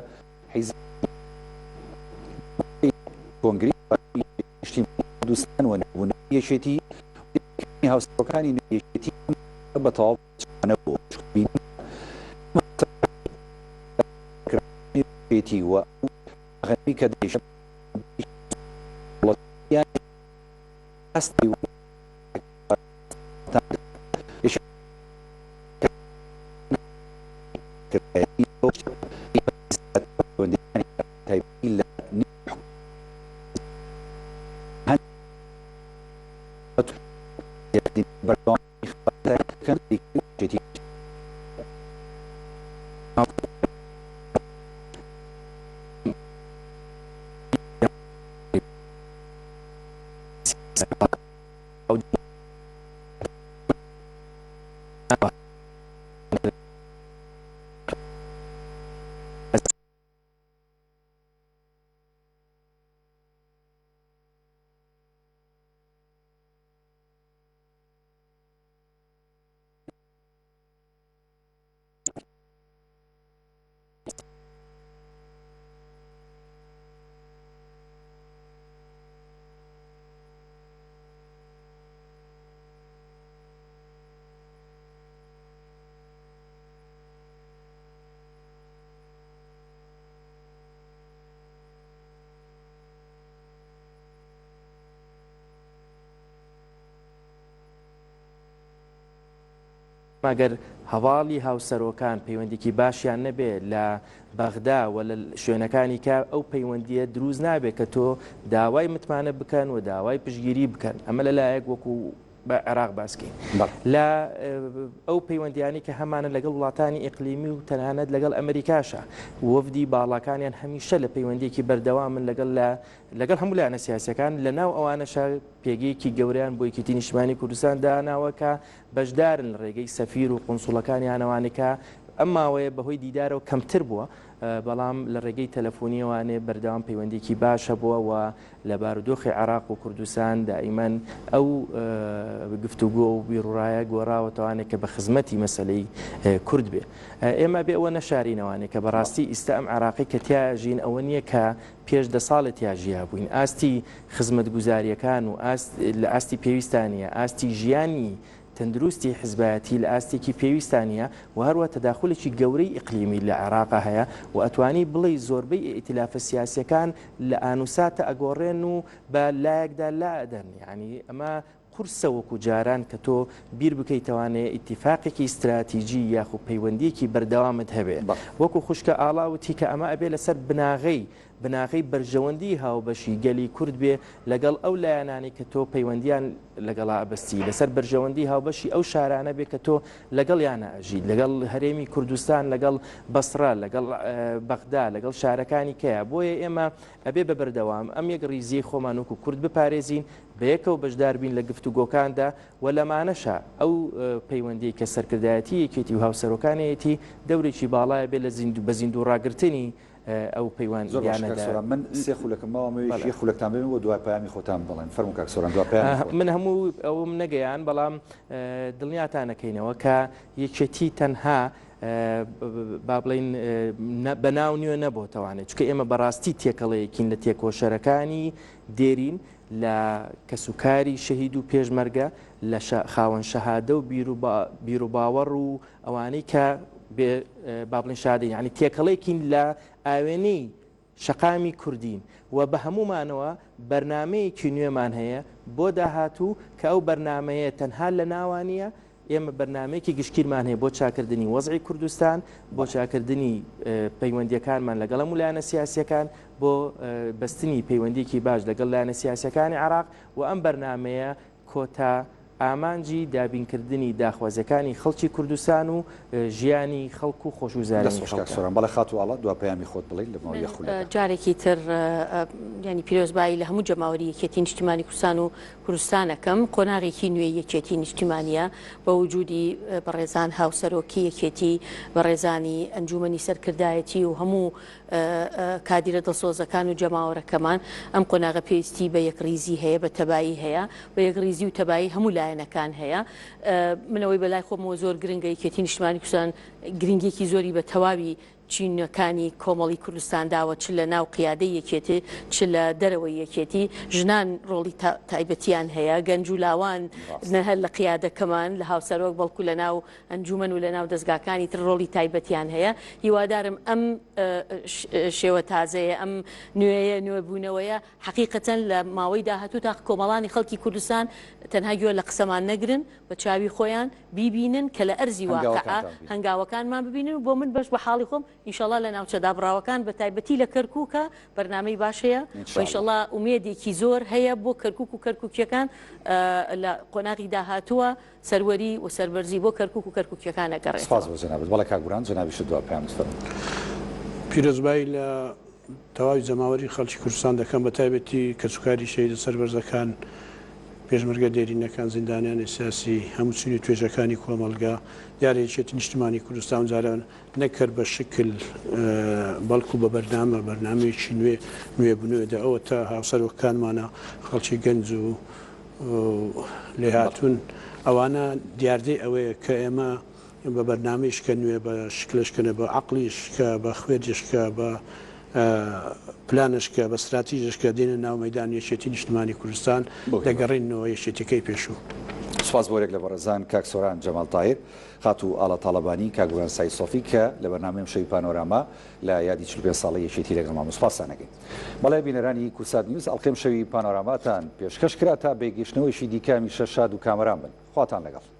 حیزب کۆنگری نیشتیمانی کوردستان و نەبوونەوەی یەکێتی هاوسەرۆکانی یەکێتی بە تەواو چانەبوو پێتی و غەنمی کە دەیشە ئەستی مەگەر هەواڵی هاوسەرۆکان پەیوەندێکی باشیان نەبێ لە بەغدا و لە شوێنەکانی کە ئەو پەیوەندیە دروست نابێت کە تۆ داوای متمانە بکەن و داوای پشگیری بکەن ئەمە لەلایەک وەکو بە عێراق باسکەین لە ئەو پەیوەندیانی کە هەمانە لەگەڵ وڵاتانی ئیقلیمی و تەنانەت لەگەڵ ئەمریکاشە وەفدی باڵاکانیان هەمیشە لە پەیوەندیەکی بەردەوامن لەگەڵ هەموو لایەنە سیاسەکان لەناو ئەوانەشە پێگەیەکی گەوریان بۆ یەکێتی نیشتیمانی کوردستان داناوە کە بەشدارن لە ڕێگەی سەفیر و قونسوڵەکانیانەوانێکە ئەم ماوەیە بەهۆی دیدارەوە کەمتر بووە بەڵام لە ڕێگەی تەلەفۆنیەوانێ بەردەوام پەیوەندێکی باشە بووە و لە بارودۆخی عێراق و کوردستان دائیمەن ئەو گفتوگۆ و بیڕڕایە گۆڕاوەتەوانێت کە بە خزمەتی مەسەلەی کورد بێ ئێمە بێ ئەوە نەشارینەوانێت کە بەڕاستی ئیستا ئەم عێراقی کە تیاژین ئەوە نییە کە پێش 10 ساڵە تیاژیا بووین ئاستی خزمەت گوزاریەکان و لە ئاستی پێویستانیە ئاستی ژیانی تەندروستی حزبایەتی لە ئاستێکی پێویستانیە و هەروە تەداخولێکی گەورەی ئیقلیمی لە عێراقا هەیە و ئەتوانی بڵێ زۆربەی ئیتلافە سیاسیەکان لە ئانوساتە ئەگۆڕێن و بە لایەکدا لا ئەدەن یعنی ئەمە قورسە وەکو جاران کە تۆ بیر بکەیتوانێت ئیتیفاقێکی استراتیژی یاخو پەیوەندیەکی بەردەوامت هەبێ وەکو خوشکە ئاڵاوتی کە ئەمە ئەبێ لەسەر بناغەی بەرژەوەندی هاوبەشی گەلی کورد بێ لەگەڵ ئەو لایەنانی کە تۆ پەیوەندیان لەگەڵا ئەبەستی لەسەر بەرژەوەندی هاوبەشی ئەو شارانە بێ کە تۆ لەگەڵ یانە ئەژیت لەگەڵ هەرێمی کوردستان لەگەڵ بەسرا لەگەڵ بەغدا لەگەڵ شارەکانی کەیە بۆیە ئێمە ئەبێ بە بەردەوام ئەم یەک ریزیەی خۆمان وەکو کورد بپارێزین بەیەکەوە بەشدار بین لە گفتوگۆکاندا و لەمانەشە ئەو پەیوەندی کە سەرکردایەتی یەکێتی و هاوسەرۆکانەتی دەورێکی باڵایە بێ بە زیندوو ڕاگرتنی ئەو پەیوەندیانەدا من سێ خولەکەمەوە خولەکتان بێن و دوای پامی خۆتان بڵێن فەرموو کاک سۆران دوای پامی من هەموو ئەوم نەگەیان بەڵام دڵنیاتانەکەینەوە کە یەکێتی تەنها با بڵین بەناو نیوە نەبووتەوانێت چکە ئێمە بەڕاستی تێکەڵەیەکین لە تێکۆشەرەکانی دێرین لە کەسوکاری شەهید و پێشمەرگە لە خاوەن شەهادە و بیر و باوەڕ و ئەوانەی کە بابلین شادی یعنی تێکەڵێکین لە ئاوێنەی شەقامی کوردین و بە هەمومانەوە بەرنمەیەکی نوێمان هەیە بۆ داهاتوو کە ئەو بەرنمەیە تەنها لە ناوانیە ئێمە بەرنمەیەکی گشتگیرمان هەیە بۆ چاکردنی وەزعی کوردستان بۆ چاکردنی پەیوەندیەکانمان لەگەڵ لایەنە سیاسیەکان بۆ بەستنی پەیوەندیەکی باش لەگەڵ لایەنە سیاسیەکانی عێراق و ئەم بەرنمەیە کۆتا ئامانجی دابینکردنی داخوازەکانی خەڵکی کوردستان و ژیانی خەڵک و خۆشوزاری بەڵێ خات و ئاڵا دوای پەیامی خۆت بڵێ لەمەوە یەخولە جارێکی تر ینی پیرۆزبایی لە هەموو جەماوەری یەکێتی نیشتیمانی کوردستان و کوردستانەکەم قۆناغێکی نوێ یەکێتی نیشتیمانیە بە وجودی بەڕێزان هاوسەرۆکی یەکێتی بەڕێزانی ئەنجومەنی سەرکردایەتی و هەموو کادیرە دڵسۆزەکان و جەماوەرەکەمان ئەم قۆناغە پێویستی بە یەکریزی هەیە بە تەبایی هەیە بە یەکریزی و تەبایی هەموو لایەنەکان هەیە منەوەی بەلای خۆمەوە زۆر گرنگە یەکێتی نیشتیمانی کوردستان گرنگێکی زۆری بە تەواوی چینەکانی کۆمەڵی کوردستان داوە چ لە ناو قیادەی یەکێتی چ لە دەرەوەی یەکێتی ژنان ڕۆڵی تایبەتیان هەیە گەنج و لاوان نەهەر لە قیادەکەمان لە هاوسەرۆک بەڵکو لە ناو ئەنجومەن و لە ناو دەستگاکانی تر ڕۆڵی تایبەتیان هەیە هیوادارم ئەم شێوە تازەیە ئەم نوێبوونەوەیە حقیقەتەن لە ماوەی داهاتوو تا کۆمەڵانی خەڵکی کوردستان تەنها گوێ لە قسەمان نەگرن بە چاوی خۆیان بیبینن کە لە ئەرزی واقعە هەنگاوەکانمان ببینن و بۆ من بەش بە حاڵی خۆم ئینشەڵا لە ناوچەدا بڕاوەکان بە تایبەتی لە کەرکووکە بەرنامەی باشەیە و ئینشەڵا ئومێدێکی زۆر هەیە بۆ کەرکووک و کەرکووکیەکان لە قۆناغی داهاتووە سەروەری و سەربەرزی بۆ کەرکووک و کەرکووکیەکان ئەگەڕێت. سپاس بۆ جەنابەت. بەڵێ کاک بورهان جەنابیش دوای پەیام فەرموو. پیرۆزبایی لە تەواوی جەماوەری خەڵکی کوردستان دەکەم بە تایبەتی کەسوکاری شەهید سەربەرزەکان پێشمەرگە دێرینەکان زیندانیانی سیاسی هەموو چنی توێژەکانی کۆمەلگا دیارێکێتی نیشتمانی کوردستان جاران نەکرد بە شکل بەڵکو بە بەرنامەیەکی نوێبوونەوەدا ئەوە تا هاوسەرۆکانمانە خەڵکی گەنج و لێهاتوون ئەوانە دیاردەی ئەوەیە کە ئێمە بە بەرنامەیشکە نوێ بە شکلشکەنە بە عقلیشکە بە خوێرجشکە بە پلانشکە بە استراتیژشکە دێنە ناو مەیدان یەکێتی نیشتمانی کوردستان دەگەڕێنەوە یەکێتیەکەی پێشوو. سپاس بۆ یەک لە بەڕێزان کاک سۆران جەمال تاهیر خات و ئاڵا تاڵەبانی کاک بورهان سەعید سۆفی کە لە بەرنامەی ئەمشەوی پانۆراما لە یادی 45 ساڵی یەکێتی لەگەڵمان سوپاسانەکەین. بەڵێ بینەرانی کوردسات نیوز ئەڵقەی ئەمشەوی پانۆراماتان پێشکەش کرا تا بێگەشتنەوەیشی دیکەمی شەشاد و کامەران بن. خواتان لەگەڵ.